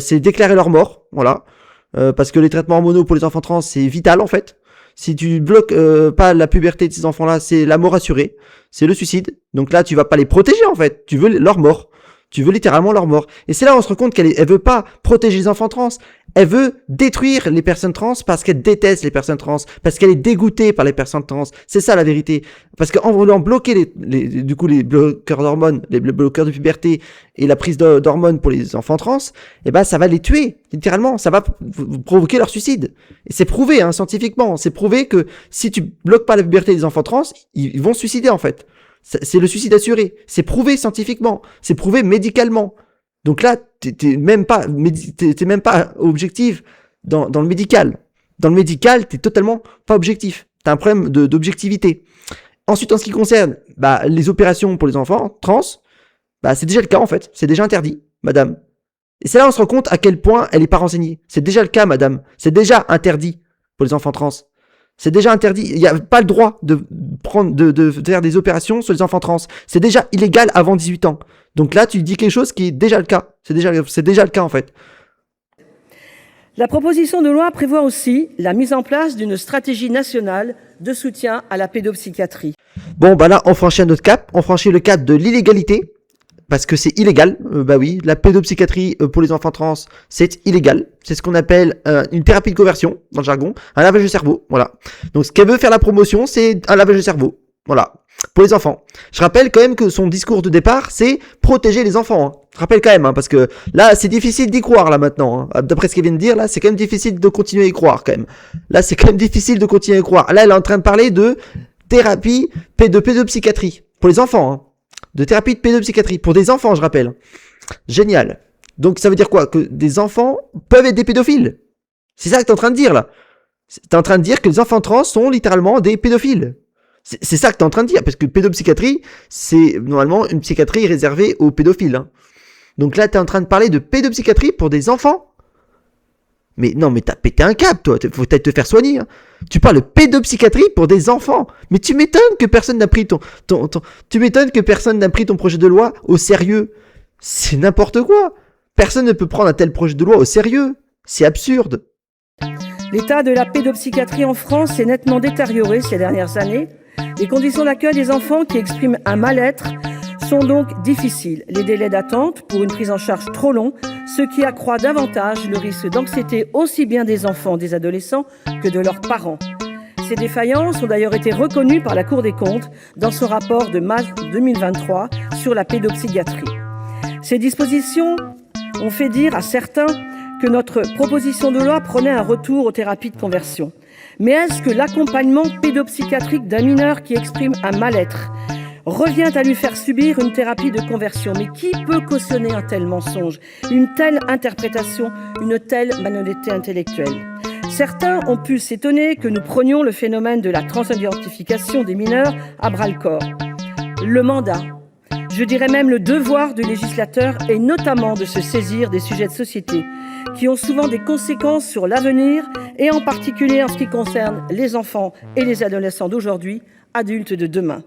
C'est déclarer leur mort, voilà. Parce que les traitements hormonaux pour les enfants trans, c'est vital, en fait. Si tu bloques pas la puberté de ces enfants-là, c'est la mort assurée. C'est le suicide. Donc là, tu vas pas les protéger, en fait. Tu veux leur mort. Tu veux littéralement leur mort. Et c'est là où on se rend compte qu'elle veut pas protéger les enfants trans. Elle veut détruire les personnes trans parce qu'elle déteste les personnes trans, parce qu'elle est dégoûtée par les personnes trans. C'est ça la vérité. Parce qu'en voulant bloquer les bloqueurs d'hormones, les bloqueurs de puberté et la prise d'hormones pour les enfants trans, ça va les tuer, littéralement. Ça va provoquer leur suicide. Et c'est prouvé, scientifiquement. C'est prouvé que si tu bloques pas la puberté des enfants trans, ils vont se suicider, en fait. C'est le suicide assuré. C'est prouvé scientifiquement. C'est prouvé médicalement. Donc là, t'es même pas objectif dans le médical. Dans le médical, t'es totalement pas objectif. T'as un problème d'objectivité. Ensuite, en ce qui concerne les opérations pour les enfants trans, c'est déjà le cas en fait. C'est déjà interdit, madame. Et c'est là où on se rend compte à quel point elle est pas renseignée. C'est déjà le cas, madame. C'est déjà interdit pour les enfants trans. C'est déjà interdit. Il n'y a pas le droit de faire des opérations sur les enfants trans. C'est déjà illégal avant 18 ans. Donc là, tu dis quelque chose qui est déjà le cas. C'est déjà le cas, en fait. La proposition de loi prévoit aussi la mise en place d'une stratégie nationale de soutien à la pédopsychiatrie. Bon, là, on franchit un autre cap. On franchit le cap de l'illégalité. parce que c'est illégal. Bah oui, la pédopsychiatrie pour les enfants trans, c'est illégal. C'est ce qu'on appelle une thérapie de conversion dans le jargon, un lavage de cerveau. Voilà. Donc ce qu'elle veut faire la promotion, c'est un lavage de cerveau. Voilà. Pour les enfants. Je rappelle quand même que son discours de départ, c'est protéger les enfants. Hein. Je rappelle quand même, hein, parce que là, c'est difficile d'y croire là maintenant. Hein. D'après ce qu'elle vient de dire, là, c'est quand même difficile de continuer à y croire quand même. Là, c'est quand même difficile de continuer à y croire. Là, elle est en train de parler de thérapie de pédopsychiatrie pour les enfants. Hein. De thérapie de pédopsychiatrie pour des enfants, je rappelle. Génial. Donc ça veut dire quoi? Que des enfants peuvent être des pédophiles. C'est ça que t'es en train de dire là. T'es en train de dire que les enfants trans sont littéralement des pédophiles. C'est ça que t'es en train de dire, parce que pédopsychiatrie, c'est normalement une psychiatrie réservée aux pédophiles. Hein. Donc là, t'es en train de parler de pédopsychiatrie pour des enfants. Mais non, mais t'as pété un câble, toi. Faut peut-être te faire soigner. Hein. Tu parles de pédopsychiatrie pour des enfants. Mais tu m'étonnes que personne n'a pris tu m'étonnes que personne n'a pris ton projet de loi au sérieux. C'est n'importe quoi. Personne ne peut prendre un tel projet de loi au sérieux. C'est absurde. L'état de la pédopsychiatrie en France s'est nettement détérioré ces dernières années. Les conditions d'accueil des enfants qui expriment un mal-être sont donc difficiles. Les délais d'attente pour une prise en charge trop longs, ce qui accroît davantage le risque d'anxiété aussi bien des enfants, des adolescents que de leurs parents. Ces défaillances ont d'ailleurs été reconnues par la Cour des comptes dans son rapport de mars 2023 sur la pédopsychiatrie. Ces dispositions ont fait dire à certains que notre proposition de loi prenait un retour aux thérapies de conversion. Mais est-ce que l'accompagnement pédopsychiatrique d'un mineur qui exprime un mal-être revient à lui faire subir une thérapie de conversion? Mais qui peut cautionner un tel mensonge, une telle interprétation, une telle malhonnêteté intellectuelle? Certains ont pu s'étonner que nous prenions le phénomène de la transidentification des mineurs à bras-le-corps. Le mandat, je dirais même le devoir du législateur est notamment de se saisir des sujets de société qui ont souvent des conséquences sur l'avenir et en particulier en ce qui concerne les enfants et les adolescents d'aujourd'hui, adultes de demain.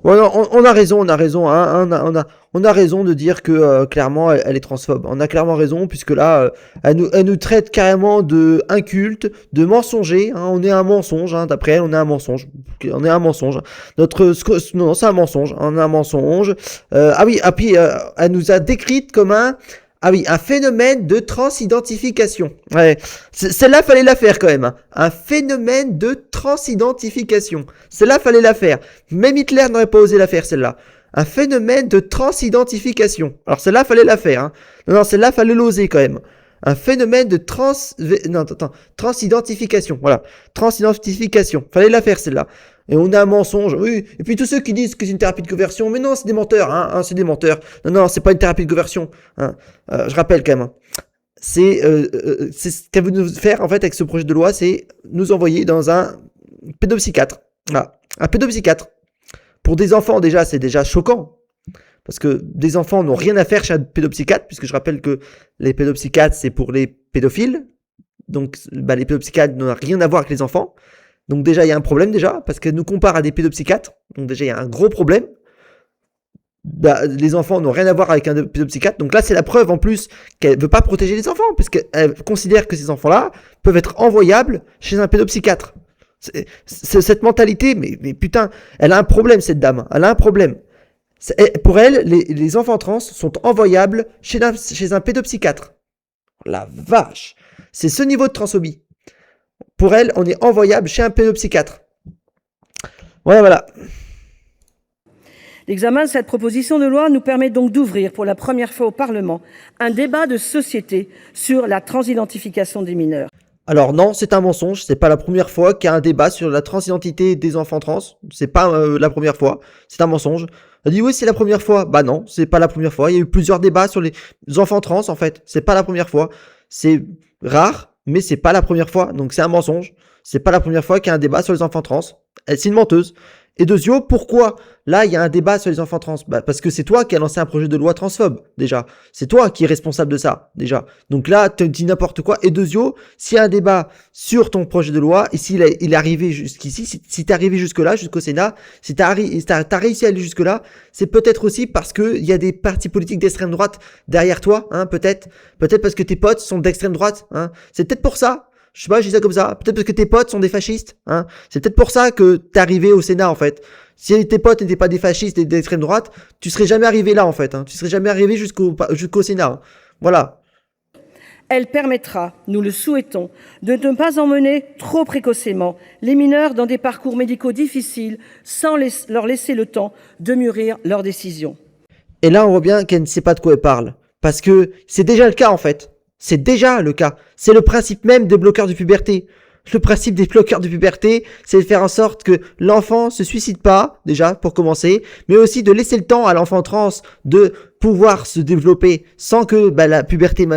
Ouais, non, on a raison, hein, on a raison de dire que clairement elle est transphobe. On a clairement raison puisque là elle nous traite carrément de inculte, de mensonger. Hein, on est un mensonge, hein, d'après elle, on est un mensonge. On est un mensonge. Non, c'est un mensonge. On est un mensonge. Puis elle nous a décrite comme un phénomène de transidentification. Ouais, celle-là fallait la faire quand même. Hein. Un phénomène de transidentification. Celle-là fallait la faire. Même Hitler n'aurait pas osé la faire celle-là. Un phénomène de transidentification. Alors celle-là fallait la faire. Hein. Non, celle-là fallait l'oser quand même. Un phénomène de transidentification. Voilà, transidentification. Fallait la faire celle-là. Et on a un mensonge, oui. Et puis tous ceux qui disent que c'est une thérapie de conversion, mais non, c'est des menteurs, c'est des menteurs. Non, c'est pas une thérapie de conversion. Hein. Je rappelle quand même. Hein. C'est ce qu'elle veut nous faire en fait avec ce projet de loi, c'est nous envoyer dans un pédopsychiatre. Voilà. Un pédopsychiatre. Pour des enfants déjà, c'est déjà choquant. Parce que des enfants n'ont rien à faire chez un pédopsychiatre, puisque je rappelle que les pédopsychiatres, c'est pour les pédophiles. Donc les pédopsychiatres n'ont rien à voir avec les enfants. Donc déjà, il y a un problème déjà, parce qu'elle nous compare à des pédopsychiatres. Donc déjà, il y a un gros problème. Les enfants n'ont rien à voir avec un pédopsychiatre. Donc là, c'est la preuve en plus qu'elle ne veut pas protéger les enfants, parce qu'elle considère que ces enfants-là peuvent être envoyables chez un pédopsychiatre. C'est cette mentalité, mais putain, elle a un problème cette dame. Elle a un problème. Pour elle, les enfants trans sont envoyables chez un pédopsychiatre. La vache. C'est ce niveau de transphobie. Pour elle, on est envoyable chez un pédopsychiatre. Ouais, voilà. L'examen de cette proposition de loi nous permet donc d'ouvrir pour la première fois au Parlement un débat de société sur la transidentification des mineurs. Alors non, c'est un mensonge, c'est pas la première fois qu'il y a un débat sur la transidentité des enfants trans, c'est pas la première fois, c'est un mensonge. Elle dit oui, c'est la première fois. Bah non, c'est pas la première fois, il y a eu plusieurs débats sur les enfants trans en fait, c'est pas la première fois. C'est rare, mais c'est pas la première fois, donc c'est un mensonge. C'est pas la première fois qu'il y a un débat sur les enfants trans. C'est une menteuse. Et Dezio, pourquoi là il y a un débat sur les enfants trans? Bah, parce que c'est toi qui as lancé un projet de loi transphobe, déjà. C'est toi qui es responsable de ça, déjà. Donc là, tu dis n'importe quoi. Et Dezio, s'il y a un débat sur ton projet de loi, et s'il il est arrivé jusqu'ici, si t'es arrivé jusque-là, jusqu'au Sénat, si t'as réussi à aller jusque-là, c'est peut-être aussi parce que il y a des partis politiques d'extrême droite derrière toi, hein, peut-être parce que tes potes sont d'extrême droite, hein. C'est peut-être pour ça. Je sais pas, je dis ça comme ça. Peut-être parce que tes potes sont des fascistes, hein. C'est peut-être pour ça que t'es arrivé au Sénat, en fait. Si tes potes n'étaient pas des fascistes et d'extrême droite, tu serais jamais arrivé là, en fait, hein. Tu serais jamais arrivé jusqu'au Sénat, hein. Voilà. Elle permettra, nous le souhaitons, de ne pas emmener trop précocement les mineurs dans des parcours médicaux difficiles sans leur laisser le temps de mûrir leurs décisions. Et là, on voit bien qu'elle ne sait pas de quoi elle parle. Parce que c'est déjà le cas, en fait. C'est déjà le cas. C'est le principe même des bloqueurs de puberté. Le principe des bloqueurs de puberté, c'est de faire en sorte que l'enfant se suicide pas, déjà, pour commencer, mais aussi de laisser le temps à l'enfant trans de pouvoir se développer sans que la puberté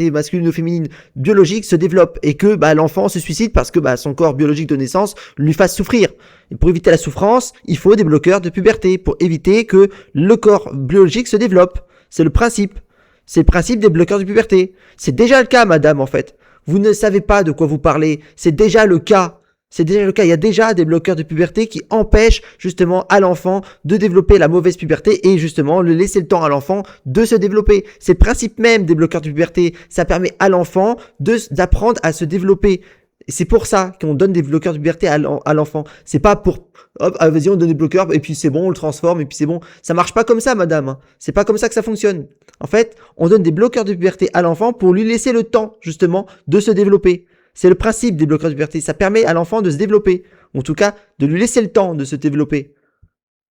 masculine ou féminine biologique se développe et que l'enfant se suicide parce que son corps biologique de naissance lui fasse souffrir. Et pour éviter la souffrance, il faut des bloqueurs de puberté pour éviter que le corps biologique se développe. C'est le principe. C'est le principe des bloqueurs de puberté. C'est déjà le cas, madame, en fait. Vous ne savez pas de quoi vous parlez. C'est déjà le cas. C'est déjà le cas. Il y a déjà des bloqueurs de puberté qui empêchent justement à l'enfant de développer la mauvaise puberté et justement le laisser le temps à l'enfant de se développer. C'est le principe même des bloqueurs de puberté. Ça permet à l'enfant d'apprendre à se développer. Et c'est pour ça qu'on donne des bloqueurs de puberté à l'enfant. C'est pas pour, hop, vas-y, on donne des bloqueurs, et puis c'est bon, on le transforme, et puis c'est bon. Ça marche pas comme ça, madame. C'est pas comme ça que ça fonctionne. En fait, on donne des bloqueurs de puberté à l'enfant pour lui laisser le temps, justement, de se développer. C'est le principe des bloqueurs de puberté. Ça permet à l'enfant de se développer. En tout cas, de lui laisser le temps de se développer.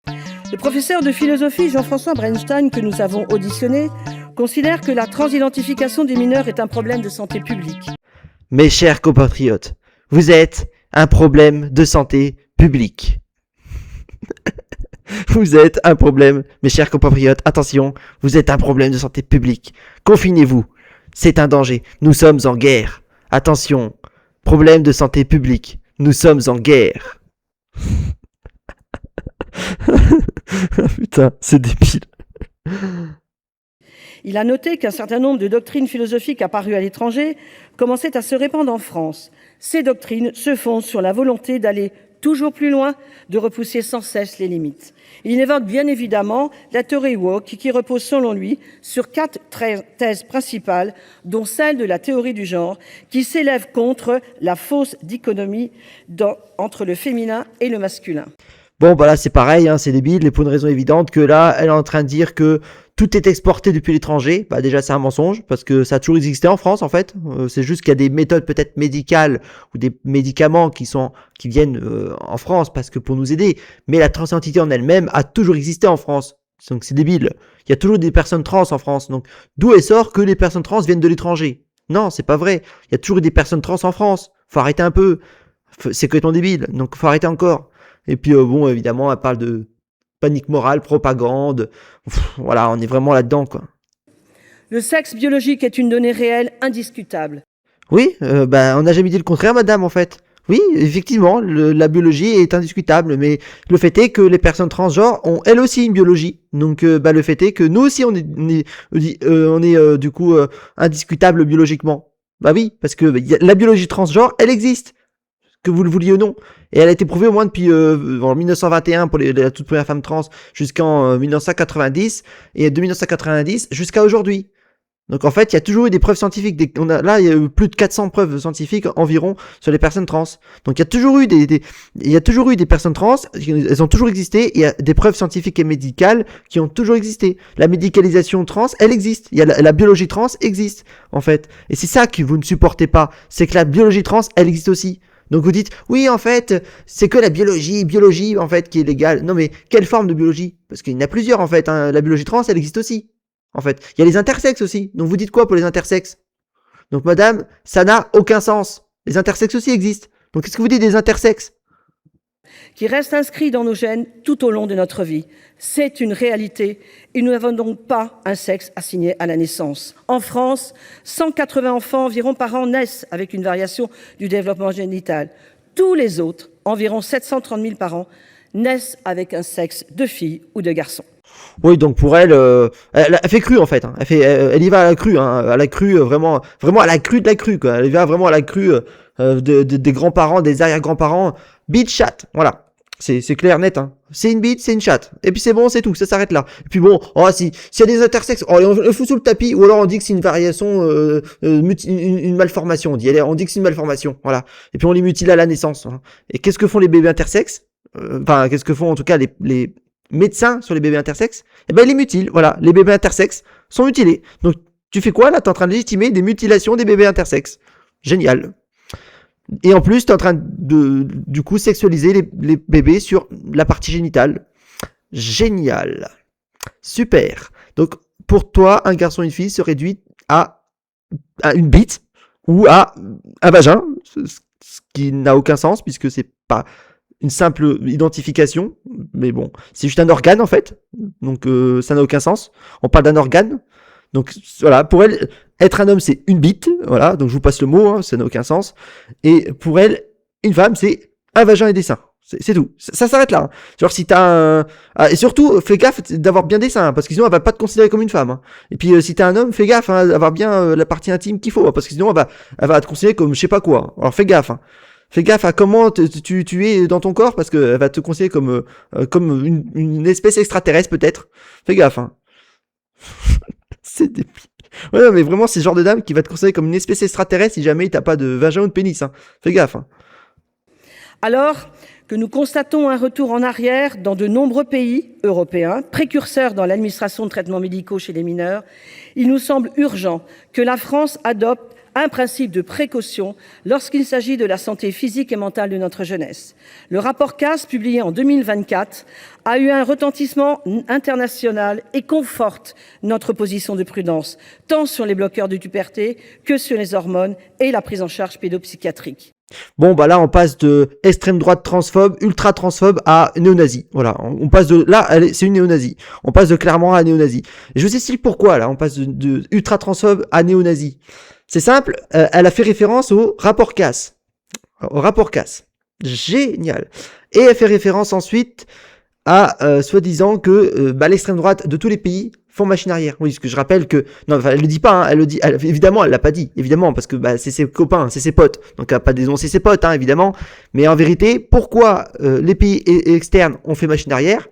Le professeur de philosophie Jean-François Bernstein, que nous avons auditionné, considère que la transidentification des mineurs est un problème de santé publique. Mes chers compatriotes, vous êtes un problème de santé publique. Vous êtes un problème, mes chers compatriotes, attention, vous êtes un problème de santé publique. Confinez-vous, c'est un danger, nous sommes en guerre. Attention, problème de santé publique, nous sommes en guerre. Putain, c'est débile. Il a noté qu'un certain nombre de doctrines philosophiques apparues à l'étranger commençaient à se répandre en France. Ces doctrines se fondent sur la volonté d'aller toujours plus loin, de repousser sans cesse les limites. Il évoque bien évidemment la théorie woke qui repose selon lui sur 4 thèses principales, dont celle de la théorie du genre, qui s'élève contre la fausse dichotomie entre le féminin et le masculin. Bon, là, c'est pareil, c'est débile, et pour une raison évidente que là, elle est en train de dire que tout est exporté depuis l'étranger. Déjà, c'est un mensonge, parce que ça a toujours existé en France, en fait. C'est juste qu'il y a des méthodes peut-être médicales ou des médicaments qui viennent en France, parce que pour nous aider. Mais la transidentité en elle-même a toujours existé en France. Donc, c'est débile. Il y a toujours des personnes trans en France. Donc, d'où est sort que les personnes trans viennent de l'étranger? Non, c'est pas vrai. Il y a toujours eu des personnes trans en France. Faut arrêter un peu. C'est complètement débile. Donc, faut arrêter encore. Et puis, évidemment, elle parle de panique morale, propagande. Voilà, on est vraiment là-dedans, quoi. Le sexe biologique est une donnée réelle, indiscutable. Oui, on n'a jamais dit le contraire, madame, en fait. Oui, effectivement, la biologie est indiscutable, mais le fait est que les personnes transgenres ont elles aussi une biologie. Donc, le fait est que nous aussi, on est du coup indiscutable biologiquement. Bah oui, parce que la biologie transgenre, elle existe. Que vous le vouliez ou non. Et elle a été prouvée au moins depuis en 1921 pour la toute première femme trans jusqu'en 1990 et de 1990 jusqu'à aujourd'hui. Donc en fait, il y a toujours eu des preuves scientifiques. Il y a eu plus de 400 preuves scientifiques environ sur les personnes trans. Donc il y a toujours eu des personnes trans, elles ont toujours existé. Il y a des preuves scientifiques et médicales qui ont toujours existé. La médicalisation trans, elle existe. Il y a la biologie trans existe en fait. Et c'est ça que vous ne supportez pas, c'est que la biologie trans, elle existe aussi. Donc vous dites, oui, en fait, c'est que la biologie, en fait, qui est légale. Non, mais quelle forme de biologie? Parce qu'il y en a plusieurs, en fait. La biologie trans, elle existe aussi. En fait, il y a les intersexes aussi. Donc vous dites quoi pour les intersexes? Donc madame, ça n'a aucun sens. Les intersexes aussi existent. Donc qu'est-ce que vous dites des intersexes? Qui reste inscrit dans nos gènes tout au long de notre vie. C'est une réalité et nous n'avons donc pas un sexe assigné à la naissance. En France, 180 enfants environ par an naissent avec une variation du développement génital. Tous les autres, environ 730 000 par an, naissent avec un sexe de fille ou de garçon. Oui, donc pour elle, elle fait cru en fait. Elle y va à la crue, à la crue vraiment à la crue de la crue, quoi. Elle y va vraiment à la crue des grands-parents, des arrière-grands-parents. Bitch chat, voilà. C'est clair, net, hein. C'est une bite, c'est une chatte. Et puis c'est bon, c'est tout, ça s'arrête là. Et puis bon, oh, si, s'il y a des intersexes, oh, on le fout sous le tapis, ou alors on dit que c'est une variation, une malformation, on dit. Allez, on dit que c'est une malformation, voilà. Et puis on les mutile à la naissance, hein. Et qu'est-ce que font les bébés intersexes? Enfin, qu'est-ce que font en tout cas les médecins sur les bébés intersexes? Eh ben, ils les mutilent, voilà. Les bébés intersexes sont mutilés. Donc, tu fais quoi là? T'es en train de légitimer des mutilations des bébés intersexes. Génial. Et en plus, tu es en train de, du coup, sexualiser les bébés sur la partie génitale. Génial. Super. Donc, pour toi, un garçon et une fille se réduit à une bite ou à un vagin, ce qui n'a aucun sens puisque c'est pas une simple identification, mais bon, c'est juste un organe en fait, donc ça n'a aucun sens. On parle d'un organe, donc voilà, pour elle, être un homme c'est une bite, voilà, donc je vous passe le mot, hein, ça n'a aucun sens. Et pour elle, une femme c'est un vagin et des seins. C'est tout. Ça s'arrête là, hein. Genre si t'as un... Ah, et surtout, fais gaffe d'avoir bien des seins, hein, parce que sinon elle va pas te considérer comme une femme, hein. Et puis si t'es un homme, fais gaffe hein, d'avoir bien la partie intime qu'il faut, hein, parce que sinon elle va te considérer comme je sais pas quoi. Alors fais gaffe, hein. Fais gaffe à comment tu es dans ton corps, parce qu'elle va te considérer comme une espèce extraterrestre peut-être. Fais gaffe, hein. C'est débile. Ouais, non, mais vraiment, c'est ce genre de dame qui va te considérer comme une espèce extraterrestre si jamais il t'a pas de vagin ou de pénis, hein. Fais gaffe, hein. Alors que nous constatons un retour en arrière dans de nombreux pays européens, précurseurs dans l'administration de traitements médicaux chez les mineurs, il nous semble urgent que la France adopte un principe de précaution lorsqu'il s'agit de la santé physique et mentale de notre jeunesse. Le rapport CAS, publié en 2024, a eu un retentissement international et conforte notre position de prudence, tant sur les bloqueurs de puberté que sur les hormones et la prise en charge pédopsychiatrique. Bon, bah là, on passe de extrême droite transphobe, ultra transphobe à néo-nazi. Voilà, on passe de là, c'est une néo-nazi. On passe de clairement à néo-nazi. Et je vous explique pourquoi là, on passe de ultra transphobe à néo-nazi. C'est simple, elle a fait référence au rapport CAS. Au rapport CAS. Génial. Et elle fait référence ensuite à soi-disant que bah, l'extrême droite de tous les pays font machine arrière. Oui, parce que je rappelle que non, enfin, elle le dit pas, hein, elle le dit, évidemment, elle l'a pas dit, évidemment, parce que bah, c'est ses copains, c'est ses potes, donc elle a pas dénoncé ses potes, hein, évidemment. Mais en vérité, pourquoi les pays externes ont fait machine arrière,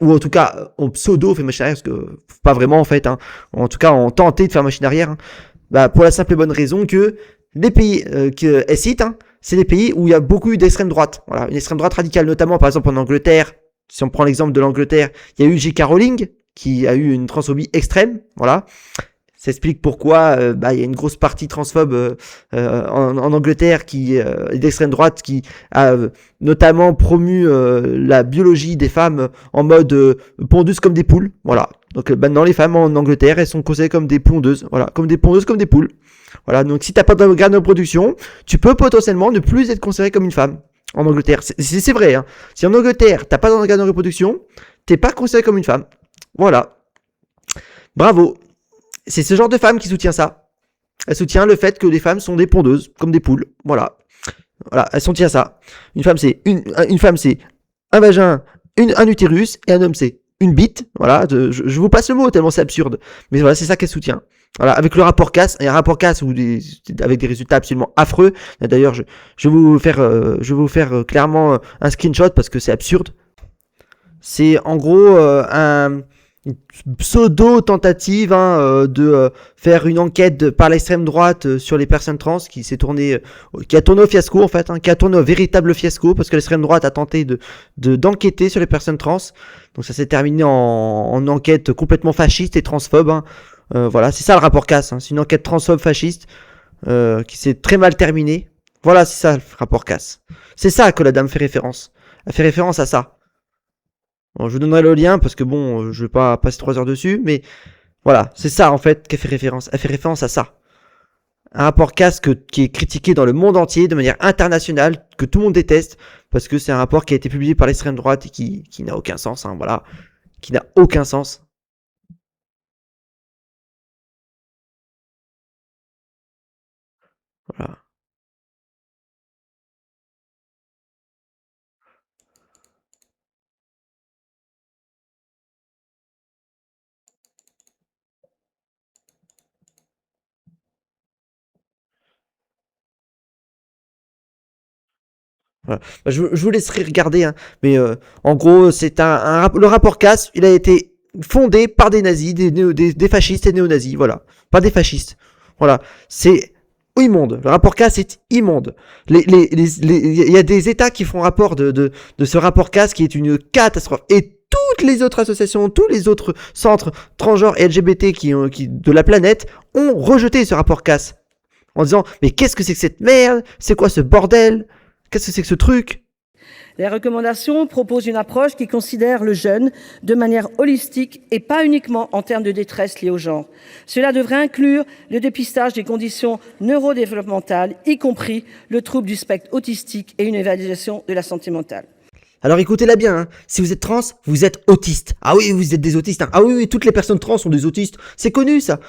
ou en tout cas ont pseudo fait machine arrière, parce que pas vraiment en fait, hein, en tout cas ont tenté de faire machine arrière, hein, bah, pour la simple et bonne raison que les pays qu'elle cite, hein, c'est des pays où il y a beaucoup d'extrême droite. Voilà, une extrême droite radicale, notamment par exemple en Angleterre. Si on prend l'exemple de l'Angleterre, il y a eu J.K. Rowling qui a eu une transphobie extrême. Voilà, ça explique pourquoi bah, il y a une grosse partie transphobe en Angleterre qui est d'extrême droite qui a notamment promu la biologie des femmes en mode pondeuses comme des poules. Voilà. Donc maintenant les femmes en Angleterre elles sont considérées comme des pondeuses. Voilà, comme des pondeuses comme des poules. Voilà. Donc si t'as pas d'organe de reproduction, tu peux potentiellement ne plus être considéré comme une femme en Angleterre. C'est vrai. Hein. Si en Angleterre t'as pas d'organe de reproduction, t'es pas considéré comme une femme. Voilà. Bravo. C'est ce genre de femme qui soutient ça. Elle soutient le fait que les femmes sont des pondeuses, comme des poules. Voilà. Voilà, elle soutient ça. Une femme, c'est une femme, c'est un vagin, un utérus, et un homme, c'est une bite. Voilà, je vous passe le mot tellement c'est absurde. Mais voilà, c'est ça qu'elle soutient. Voilà, avec le rapport CAS, il y a un rapport CAS avec des résultats absolument affreux. D'ailleurs, je vais vous faire clairement un screenshot parce que c'est absurde. C'est en gros une pseudo-tentative hein, de faire une enquête par l'extrême droite sur les personnes trans qui a tourné au fiasco en fait, hein, qui a tourné au véritable fiasco parce que l'extrême droite a tenté d'enquêter sur les personnes trans. Donc ça s'est terminé en enquête complètement fasciste et transphobe. Hein. Voilà, c'est ça le rapport CAS. Hein. C'est une enquête transphobe fasciste qui s'est très mal terminée. Voilà, c'est ça le rapport CAS. C'est ça que la dame fait référence. Elle fait référence à ça. Bon, je vous donnerai le lien parce que bon, je vais pas passer 3 heures dessus, mais voilà, c'est ça en fait qu'elle fait référence. Elle fait référence à ça. Un rapport casque qui est critiqué dans le monde entier de manière internationale, que tout le monde déteste, parce que c'est un rapport qui a été publié par l'extrême droite et qui n'a aucun sens, hein, voilà. Qui n'a aucun sens. Voilà. Voilà. Bah, je vous laisserai regarder, hein. Mais en gros, c'est le rapport Casse, il a été fondé par des nazis, des fascistes et néo-nazis, voilà. Pas des fascistes. Voilà. C'est immonde. Le rapport Casse est immonde. Il y a des États qui font rapport de ce rapport Casse qui est une catastrophe. Et toutes les autres associations, tous les autres centres transgenres et LGBT de la planète ont rejeté ce rapport Casse. En disant, mais qu'est-ce que c'est que cette merde? C'est quoi ce bordel? Qu'est-ce que c'est que ce truc? Les recommandations proposent une approche qui considère le jeune de manière holistique et pas uniquement en termes de détresse liée au genre. Cela devrait inclure le dépistage des conditions neurodéveloppementales, y compris le trouble du spectre autistique et une évaluation de la santé mentale. Alors écoutez-la bien, hein. Si vous êtes trans, vous êtes autiste. Ah oui, vous êtes des autistes, hein. Ah oui, oui, toutes les personnes trans sont des autistes. C'est connu ça.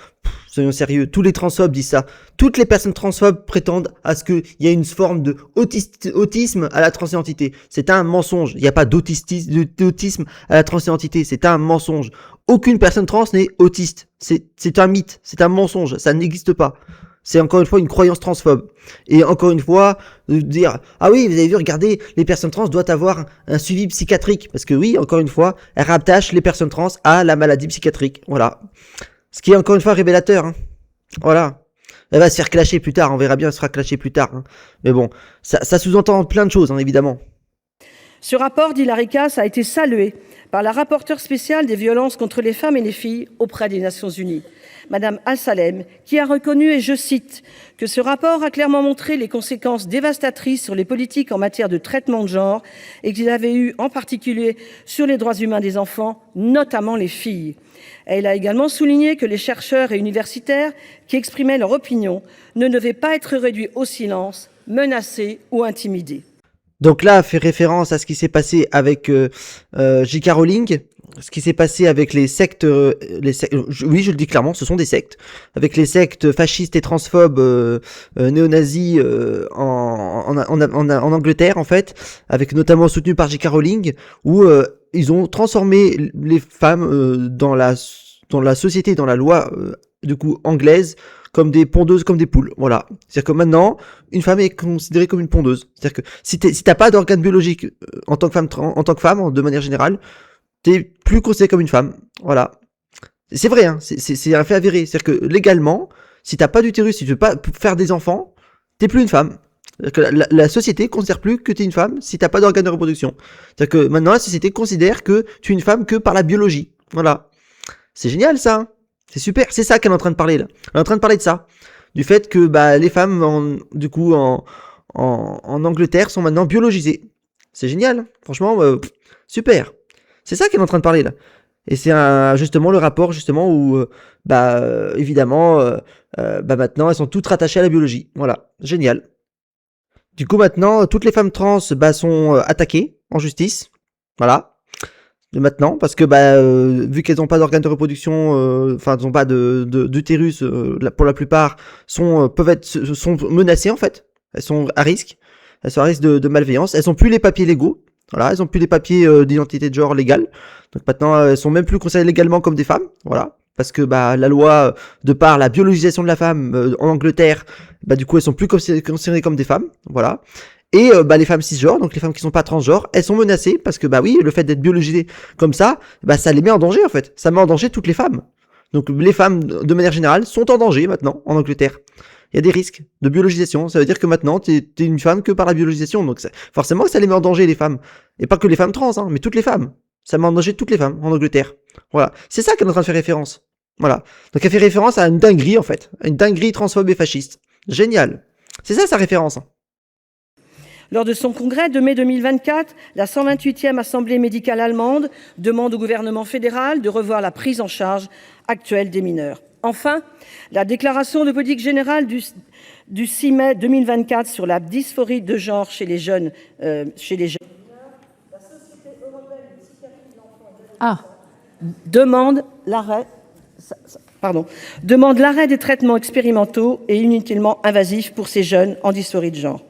Soyons sérieux, tous les transphobes disent ça. Toutes les personnes transphobes prétendent à ce qu'il y a une forme de autisme à la transidentité. C'est un mensonge. Il n'y a pas d'autisme à la transidentité. C'est un mensonge. Aucune personne trans n'est autiste. C'est un mythe. C'est un mensonge. Ça n'existe pas. C'est encore une fois une croyance transphobe. Et encore une fois, de dire, ah oui, vous avez vu, regardez, les personnes trans doivent avoir un suivi psychiatrique. Parce que oui, encore une fois, elles rattachent les personnes trans à la maladie psychiatrique. Voilà. Ce qui est encore une fois révélateur. Hein. Voilà. Elle va se faire clasher plus tard, on verra bien, elle se fera clasher plus tard. Hein. Mais bon, ça sous-entend plein de choses, hein, évidemment. Ce rapport d'Hilary Cass a été salué par la rapporteure spéciale des violences contre les femmes et les filles auprès des Nations Unies, Madame Al-Salem, qui a reconnu, et je cite, que ce rapport a clairement montré les conséquences dévastatrices sur les politiques en matière de traitement de genre et qu'il avait eu en particulier sur les droits humains des enfants, notamment les filles. Elle a également souligné que les chercheurs et universitaires qui exprimaient leur opinion ne devaient pas être réduits au silence, menacés ou intimidés. Donc là, fait référence à ce qui s'est passé avec J.K. Rowling, ce qui s'est passé avec les sectes, oui, je le dis clairement, ce sont des sectes, avec les sectes fascistes et transphobes néo-nazis en Angleterre, en fait, avec notamment soutenu par J.K. Rowling, où ils ont transformé les femmes dans la société, dans la loi du coup anglaise, comme des pondeuses, comme des poules. Voilà. C'est-à-dire que maintenant, une femme est considérée comme une pondeuse. C'est-à-dire que si t'as pas d'organe biologique en tant que femme, de manière générale, t'es plus considérée comme une femme. Voilà. C'est vrai, hein. C'est un fait avéré. C'est-à-dire que légalement, si t'as pas d'utérus, si tu veux pas faire des enfants, t'es plus une femme. C'est-à-dire que la société considère plus que t'es une femme si t'as pas d'organe de reproduction. C'est-à-dire que maintenant, la société considère que tu es une femme que par la biologie. Voilà. C'est génial, ça. Hein. C'est super, c'est ça qu'elle est en train de parler là. Elle est en train de parler de ça, du fait que les femmes en Angleterre sont maintenant biologisées. C'est génial, franchement, super. C'est ça qu'elle est en train de parler là. Et c'est justement le rapport justement où évidemment maintenant elles sont toutes rattachées à la biologie. Voilà, génial. Du coup maintenant toutes les femmes trans sont attaquées en justice. Voilà. De maintenant, parce que vu qu'elles n'ont pas d'organes de reproduction, elles n'ont pas d'utérus, pour la plupart, sont menacées en fait. Elles sont à risque. Elles sont à risque de malveillance. Elles n'ont plus les papiers légaux. Voilà, elles n'ont plus les papiers d'identité de genre légale. Donc maintenant, elles sont même plus considérées légalement comme des femmes. Voilà. Parce que la loi, de par la biologisation de la femme en Angleterre, du coup, elles sont plus considérées comme des femmes. Voilà. Et les femmes cisgenres, donc les femmes qui sont pas transgenres, elles sont menacées parce que oui, le fait d'être biologisées comme ça, ça les met en danger en fait. Ça met en danger toutes les femmes. Donc les femmes de manière générale sont en danger maintenant en Angleterre. Il y a des risques de biologisation. Ça veut dire que maintenant t'es une femme que par la biologisation. Donc forcément que ça les met en danger les femmes. Et pas que les femmes trans, hein, mais toutes les femmes. Ça met en danger toutes les femmes en Angleterre. Voilà. C'est ça qu'elle est en train de faire référence. Voilà. Donc elle fait référence à une dinguerie en fait. Une dinguerie transphobe et fasciste. Génial. C'est ça sa référence. Hein. Lors de son congrès de mai 2024, la 128e Assemblée médicale allemande demande au gouvernement fédéral de revoir la prise en charge actuelle des mineurs. Enfin, la déclaration de politique générale du 6 mai 2024 sur la dysphorie de genre chez les jeunes. La Société européenne de psychiatrie de l'enfant demande l'arrêt des traitements expérimentaux et inutilement invasifs pour ces jeunes en dysphorie de genre.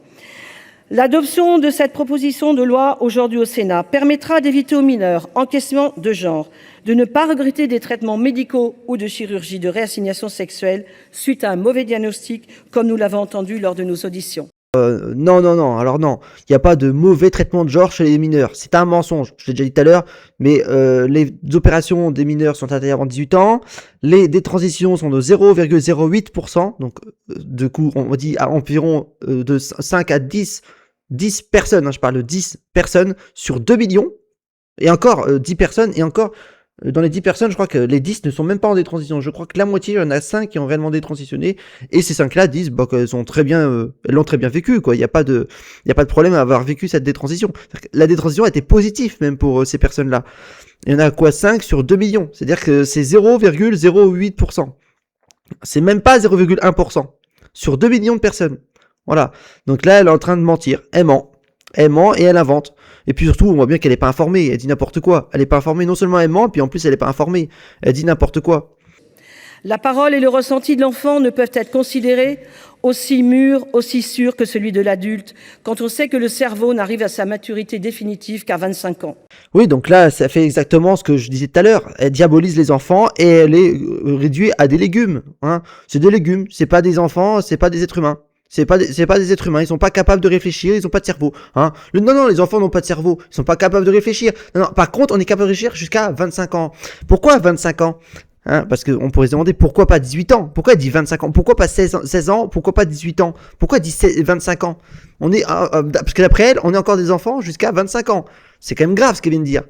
L'adoption de cette proposition de loi aujourd'hui au Sénat permettra d'éviter aux mineurs en question de genre de ne pas regretter des traitements médicaux ou de chirurgie de réassignation sexuelle suite à un mauvais diagnostic, comme nous l'avons entendu lors de nos auditions. Non, non, non, alors non, il n'y a pas de mauvais traitement de genre chez les mineurs. C'est un mensonge, je l'ai déjà dit tout à l'heure, mais les opérations des mineurs sont interdites avant 18 ans, les détransitions sont de 0,08%, donc du coup, on dit à environ de 5 à 10 personnes, hein, je parle de 10 personnes sur 2 millions, et encore 10 personnes, et encore, dans les 10 personnes, je crois que les 10 ne sont même pas en détransition. Je crois que la moitié, il y en a 5 qui ont réellement détransitionné, et ces 5-là disent bah, qu'elles sont très bien, elles l'ont très bien vécu, quoi. Il n'y a pas de problème à avoir vécu cette détransition. La détransition a été positive, même pour ces personnes-là. Il y en a quoi, 5 sur 2 millions. C'est-à-dire que c'est 0,08%. C'est même pas 0,1%. Sur 2 millions de personnes. Voilà. Donc là, elle est en train de mentir. Elle ment. Elle ment et elle invente. Et puis surtout, on voit bien qu'elle n'est pas informée. Elle dit n'importe quoi. Elle n'est pas informée. Non seulement elle ment, puis en plus, elle n'est pas informée. Elle dit n'importe quoi. La parole et le ressenti de l'enfant ne peuvent être considérés aussi mûrs, aussi sûrs que celui de l'adulte, quand on sait que le cerveau n'arrive à sa maturité définitive qu'à 25 ans. Oui, donc là, ça fait exactement ce que je disais tout à l'heure. Elle diabolise les enfants et elle les réduit à des légumes. Hein. C'est des légumes, c'est pas des enfants, c'est pas des êtres humains. C'est pas des êtres humains, ils sont pas capables de réfléchir, ils ont pas de cerveau. Hein. Non, les enfants n'ont pas de cerveau, ils sont pas capables de réfléchir. Non, par contre, on est capable de réfléchir jusqu'à 25 ans. Pourquoi 25 ans? Hein, parce qu'on pourrait se demander pourquoi pas 18 ans? Pourquoi elle dit 25 ans? Pourquoi pas 16 ans? Pourquoi pas 18 ans? Pourquoi elle dit 25 ans? Parce que d'après elle, on est encore des enfants jusqu'à 25 ans. C'est quand même grave ce qu'elle vient de dire.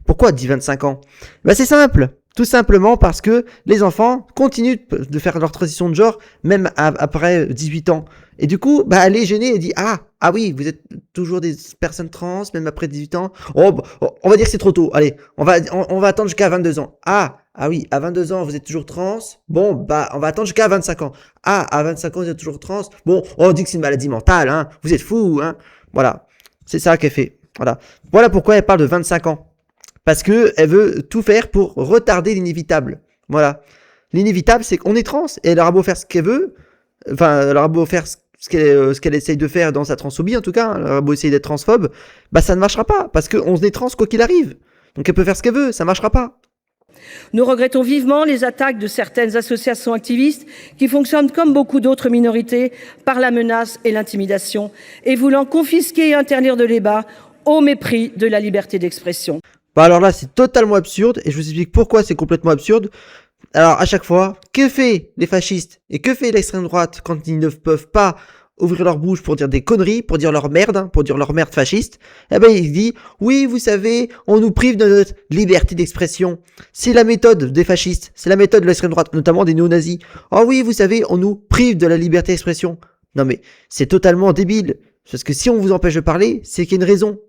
Pourquoi elle dit 25 ans? Bah c'est simple. Tout simplement parce que les enfants continuent de faire leur transition de genre même après 18 ans. Et du coup, bah elle est gênée et dit ah oui, vous êtes toujours des personnes trans même après 18 ans. Oh, on va dire que c'est trop tôt. Allez, on va attendre jusqu'à 22 ans. Ah oui, à 22 ans, vous êtes toujours trans. Bon, bah, on va attendre jusqu'à 25 ans. Ah, à 25 ans, vous êtes toujours trans. Bon, on dit que c'est une maladie mentale, hein. Vous êtes fous, hein. Voilà. C'est ça qu'elle fait. Voilà pourquoi elle parle de 25 ans. Parce que elle veut tout faire pour retarder l'inévitable. Voilà. L'inévitable, c'est qu'on est trans. Et elle aura beau faire ce qu'elle veut. Enfin, elle aura beau faire ce qu'elle essaye de faire dans sa transphobie, en tout cas. Elle aura beau essayer d'être transphobe. Bah, ça ne marchera pas. Parce qu'on est trans quoi qu'il arrive. Donc elle peut faire ce qu'elle veut. Ça ne marchera pas. Nous regrettons vivement les attaques de certaines associations activistes qui fonctionnent comme beaucoup d'autres minorités par la menace et l'intimidation et voulant confisquer et interdire de débat au mépris de la liberté d'expression. Bah alors là, c'est totalement absurde et je vous explique pourquoi c'est complètement absurde. Alors à chaque fois, que fait les fascistes et que fait l'extrême droite quand ils ne peuvent pas ouvrir leur bouche pour dire des conneries, pour dire leur merde, hein, pour dire leur merde fasciste? Eh ben il dit oui, vous savez, on nous prive de notre liberté d'expression. C'est la méthode des fascistes, c'est la méthode de l'extrême droite, notamment des néo-nazis. Oh oui, vous savez, on nous prive de la liberté d'expression. Non mais c'est totalement débile, parce que si on vous empêche de parler, c'est qu'il y a une raison.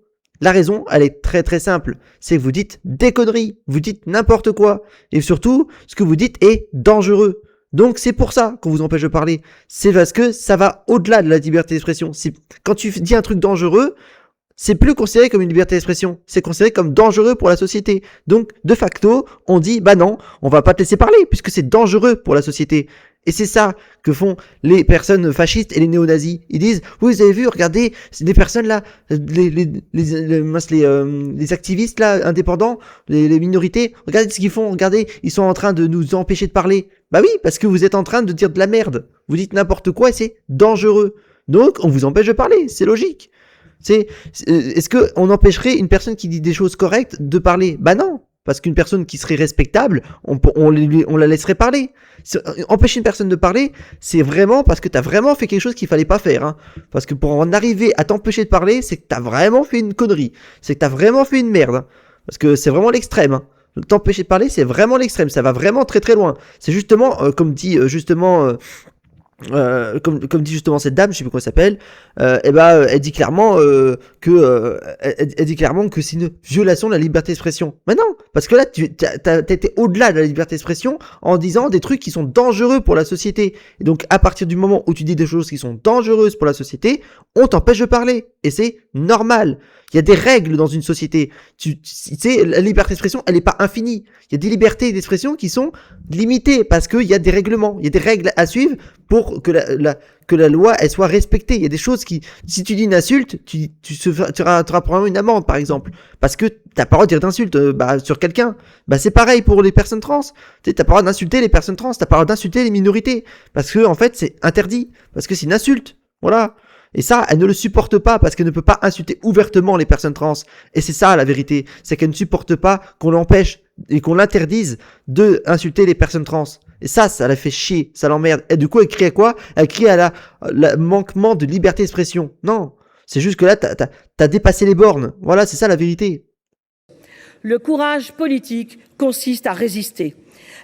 La raison, elle est très très simple. C'est que vous dites des conneries, vous dites n'importe quoi. Et surtout, ce que vous dites est dangereux. Donc c'est pour ça qu'on vous empêche de parler. C'est parce que ça va au-delà de la liberté d'expression. Quand tu dis un truc dangereux, c'est plus considéré comme une liberté d'expression. C'est considéré comme dangereux pour la société. Donc, de facto, on dit, bah non, on va pas te laisser parler, puisque c'est dangereux pour la société. Et c'est ça que font les personnes fascistes et les néo-nazis. Ils disent, oui, vous avez vu, regardez, c'est des personnes là, les activistes là, indépendants, les minorités, regardez ce qu'ils font, regardez, ils sont en train de nous empêcher de parler. Bah oui, parce que vous êtes en train de dire de la merde. Vous dites n'importe quoi et c'est dangereux. Donc, on vous empêche de parler, c'est logique. Est-ce qu'on empêcherait une personne qui dit des choses correctes de parler? Bah non, parce qu'une personne qui serait respectable, on la laisserait parler. Empêcher une personne de parler, c'est vraiment parce que t'as vraiment fait quelque chose qu'il fallait pas faire. Hein. Parce que pour en arriver à t'empêcher de parler, c'est que t'as vraiment fait une connerie. C'est que t'as vraiment fait une merde. Hein. Parce que c'est vraiment l'extrême. Hein. T'empêcher de parler, c'est vraiment l'extrême. Ça va vraiment très très loin. C'est justement, comme dit justement... comme dit justement cette dame, je sais plus comment elle s'appelle, elle dit clairement elle dit clairement que c'est une violation de la liberté d'expression. Mais non, parce que là t'as été au-delà de la liberté d'expression en disant des trucs qui sont dangereux pour la société. Et donc à partir du moment où tu dis des choses qui sont dangereuses pour la société, on t'empêche de parler. Et c'est normal. Il y a des règles dans une société. Tu sais, la liberté d'expression, elle n'est pas infinie. Il y a des libertés d'expression qui sont limitées parce qu'il y a des règlements. Il y a des règles à suivre pour que la loi, elle soit respectée. Il y a des choses qui, si tu dis une insulte, tu auras probablement une amende, par exemple. Parce que t'as pas le droit de dire d'insulte, sur quelqu'un. Bah, c'est pareil pour les personnes trans. Tu sais, t'as pas le droit d'insulter les personnes trans. T'as pas le droit d'insulter les minorités. Parce que, en fait, c'est interdit. Parce que c'est une insulte. Voilà. Et ça, elle ne le supporte pas parce qu'elle ne peut pas insulter ouvertement les personnes trans. Et c'est ça la vérité, c'est qu'elle ne supporte pas qu'on l'empêche et qu'on l'interdise de insulter les personnes trans. Et ça la fait chier, ça l'emmerde. Et du coup, elle crie à quoi? Elle crie à la manquement de liberté d'expression. Non, c'est juste que là, t'as dépassé les bornes. Voilà, c'est ça la vérité. Le courage politique consiste à résister.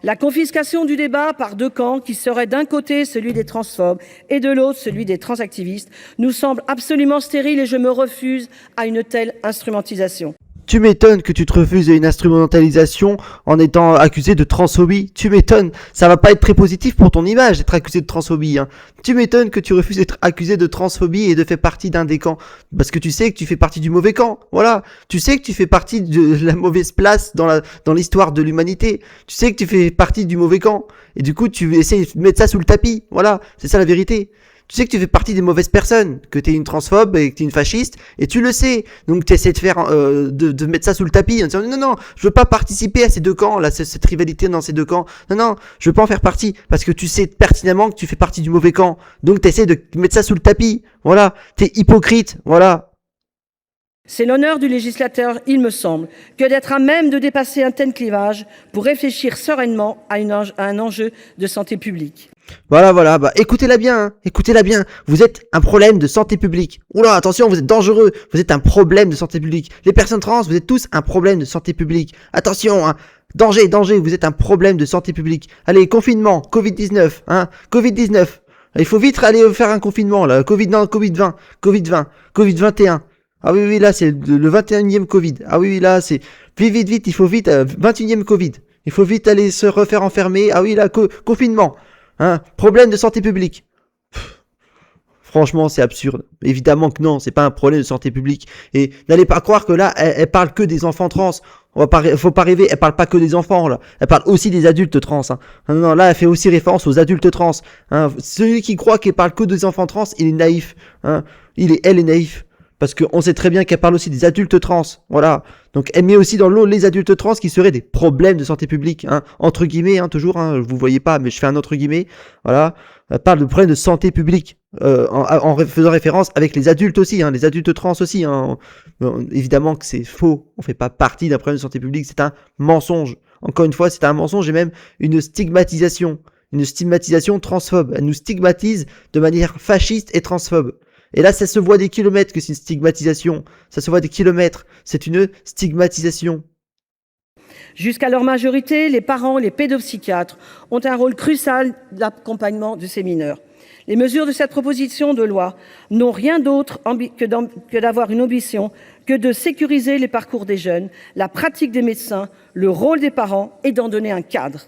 La confiscation du débat par deux camps, qui serait d'un côté celui des transphobes et de l'autre celui des transactivistes, nous semble absolument stérile et je me refuse à une telle instrumentalisation. Tu m'étonnes que tu te refuses à une instrumentalisation en étant accusé de transphobie. Tu m'étonnes. Ça va pas être très positif pour ton image d'être accusé de transphobie. Hein. Tu m'étonnes que tu refuses d'être accusé de transphobie et de faire partie d'un des camps. Parce que tu sais que tu fais partie du mauvais camp. Voilà. Tu sais que tu fais partie de la mauvaise place dans l'histoire de l'humanité. Tu sais que tu fais partie du mauvais camp. Et du coup, tu essaies de mettre ça sous le tapis. Voilà. C'est ça la vérité. Tu sais que tu fais partie des mauvaises personnes, que t'es une transphobe et que t'es une fasciste, et tu le sais. Donc tu essaies de faire, de mettre ça sous le tapis en disant non, je veux pas participer à ces deux camps, là, cette rivalité dans ces deux camps. Non, je veux pas en faire partie parce que tu sais pertinemment que tu fais partie du mauvais camp. Donc tu essaies de mettre ça sous le tapis. Voilà, t'es hypocrite. Voilà. C'est l'honneur du législateur, il me semble, que d'être à même de dépasser un tel clivage pour réfléchir sereinement à un enjeu de santé publique. Voilà, bah écoutez-la bien, hein. Écoutez-la bien. Vous êtes un problème de santé publique. Oula, attention, vous êtes dangereux. Vous êtes un problème de santé publique. Les personnes trans, vous êtes tous un problème de santé publique. Attention, hein. Danger, vous êtes un problème de santé publique. Allez, confinement, Covid-19, hein. Covid-19. Il faut vite aller faire un confinement, là. Covid-20, Covid-21. Ah oui, là, c'est le 21e Covid. Ah oui, là, c'est... Vite, il faut vite, 21e Covid. Il faut vite aller se refaire enfermer. Ah oui, là, confinement. Hein, problème de santé publique. Franchement, c'est absurde. Évidemment que non, c'est pas un problème de santé publique. Et n'allez pas croire que là, elle parle que des enfants trans. Faut pas rêver, elle parle pas que des enfants, là. Elle parle aussi des adultes trans, hein. Non, là, elle fait aussi référence aux adultes trans. Hein. Celui qui croit qu'elle parle que des enfants trans, il est naïf. Hein. Elle est naïf. Parce qu'on sait très bien qu'elle parle aussi des adultes trans. Voilà. Donc elle met aussi dans l'eau les adultes trans qui seraient des problèmes de santé publique. Hein. Entre guillemets, hein, toujours, hein, vous voyez pas, mais je fais un entre guillemets. Voilà. Elle parle de problèmes de santé publique. En faisant référence avec les adultes aussi, hein, les adultes trans aussi. Hein. Évidemment que c'est faux. On fait pas partie d'un problème de santé publique. C'est un mensonge. Encore une fois, c'est un mensonge et même une stigmatisation. Une stigmatisation transphobe. Elle nous stigmatise de manière fasciste et transphobe. Et là, ça se voit des kilomètres que c'est une stigmatisation. Ça se voit des kilomètres. C'est une stigmatisation. Jusqu'à leur majorité, les parents, les pédopsychiatres ont un rôle crucial d'accompagnement de ces mineurs. Les mesures de cette proposition de loi n'ont rien d'autre que d'avoir une ambition que de sécuriser les parcours des jeunes, la pratique des médecins, le rôle des parents et d'en donner un cadre.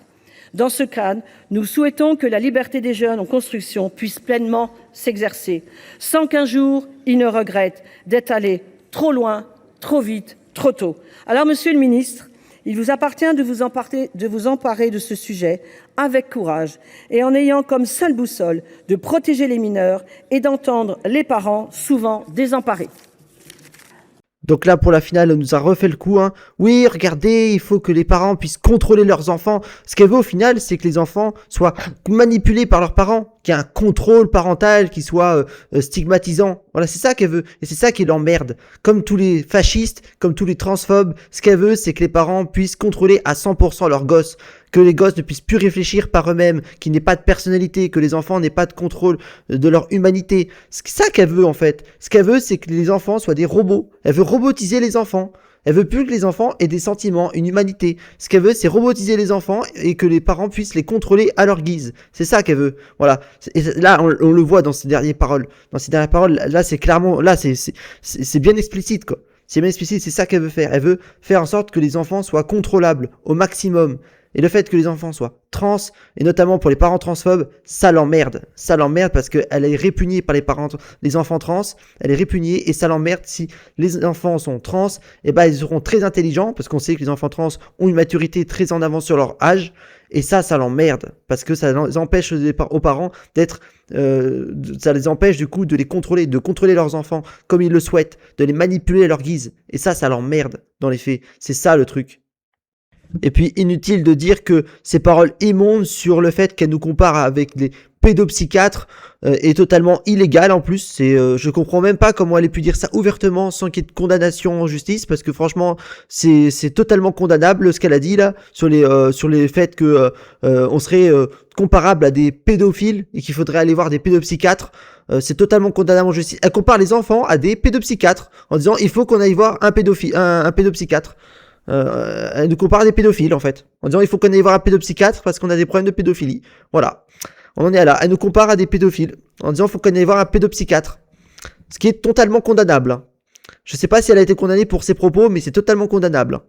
Dans ce cadre, nous souhaitons que la liberté des jeunes en construction puisse pleinement s'exercer, sans qu'un jour ils ne regrettent d'être allés trop loin, trop vite, trop tôt. Alors, Monsieur le Ministre, il vous appartient de vous emparer de ce sujet avec courage et en ayant comme seule boussole de protéger les mineurs et d'entendre les parents souvent désemparés. Donc là, pour la finale, on nous a refait le coup. Hein. Oui, regardez, il faut que les parents puissent contrôler leurs enfants. Ce qu'elle veut au final, c'est que les enfants soient manipulés par leurs parents, qu'il y ait un contrôle parental qui soit stigmatisant. Voilà, c'est ça qu'elle veut. Et c'est ça qui l'emmerde. Comme tous les fascistes, comme tous les transphobes, ce qu'elle veut, c'est que les parents puissent contrôler à 100% leurs gosses. Que les gosses ne puissent plus réfléchir par eux-mêmes, qu'il n'ait pas de personnalité, que les enfants n'aient pas de contrôle de leur humanité. C'est ça qu'elle veut en fait. Ce qu'elle veut, c'est que les enfants soient des robots. Elle veut robotiser les enfants. Elle veut plus que les enfants aient des sentiments, une humanité. Ce qu'elle veut, c'est robotiser les enfants et que les parents puissent les contrôler à leur guise. C'est ça qu'elle veut. Voilà. Et là, on le voit dans ces dernières paroles. Dans ces dernières paroles, là, c'est clairement, là, c'est bien explicite, quoi. C'est bien explicite, c'est ça qu'elle veut faire. Elle veut faire en sorte que les enfants soient contrôlables au maximum. Et le fait que les enfants soient trans, et notamment pour les parents transphobes, ça l'emmerde. Ça l'emmerde parce qu'elle est répugnée par les enfants trans, elle est répugnée et ça l'emmerde si les enfants sont trans, et ben ils seront très intelligents parce qu'on sait que les enfants trans ont une maturité très en avance sur leur âge, et ça l'emmerde parce que ça les empêche aux parents d'être, ça les empêche du coup de contrôler leurs enfants comme ils le souhaitent, de les manipuler à leur guise, et ça l'emmerde dans les faits. C'est ça le truc. Et puis inutile de dire que ces paroles immondes sur le fait qu'elle nous compare avec les pédopsychiatre est totalement illégale en plus. Je comprends même pas comment elle ait pu dire ça ouvertement sans qu'il y ait de condamnation en justice, parce que franchement c'est totalement condamnable ce qu'elle a dit là sur les faits que on serait comparable à des pédophiles et qu'il faudrait aller voir des pédopsychiatres. C'est totalement condamnable en justice. Elle compare les enfants à des pédopsychiatres en disant il faut qu'on aille voir un pédopsychiatre. Elle nous compare à des pédophiles en fait, en disant il faut qu'on aille voir un pédopsychiatre parce qu'on a des problèmes de pédophilie. Voilà, on en est là. Elle nous compare à des pédophiles en disant il faut qu'on aille voir un pédopsychiatre, ce qui est totalement condamnable. Je sais pas si elle a été condamnée pour ses propos, mais c'est totalement condamnable.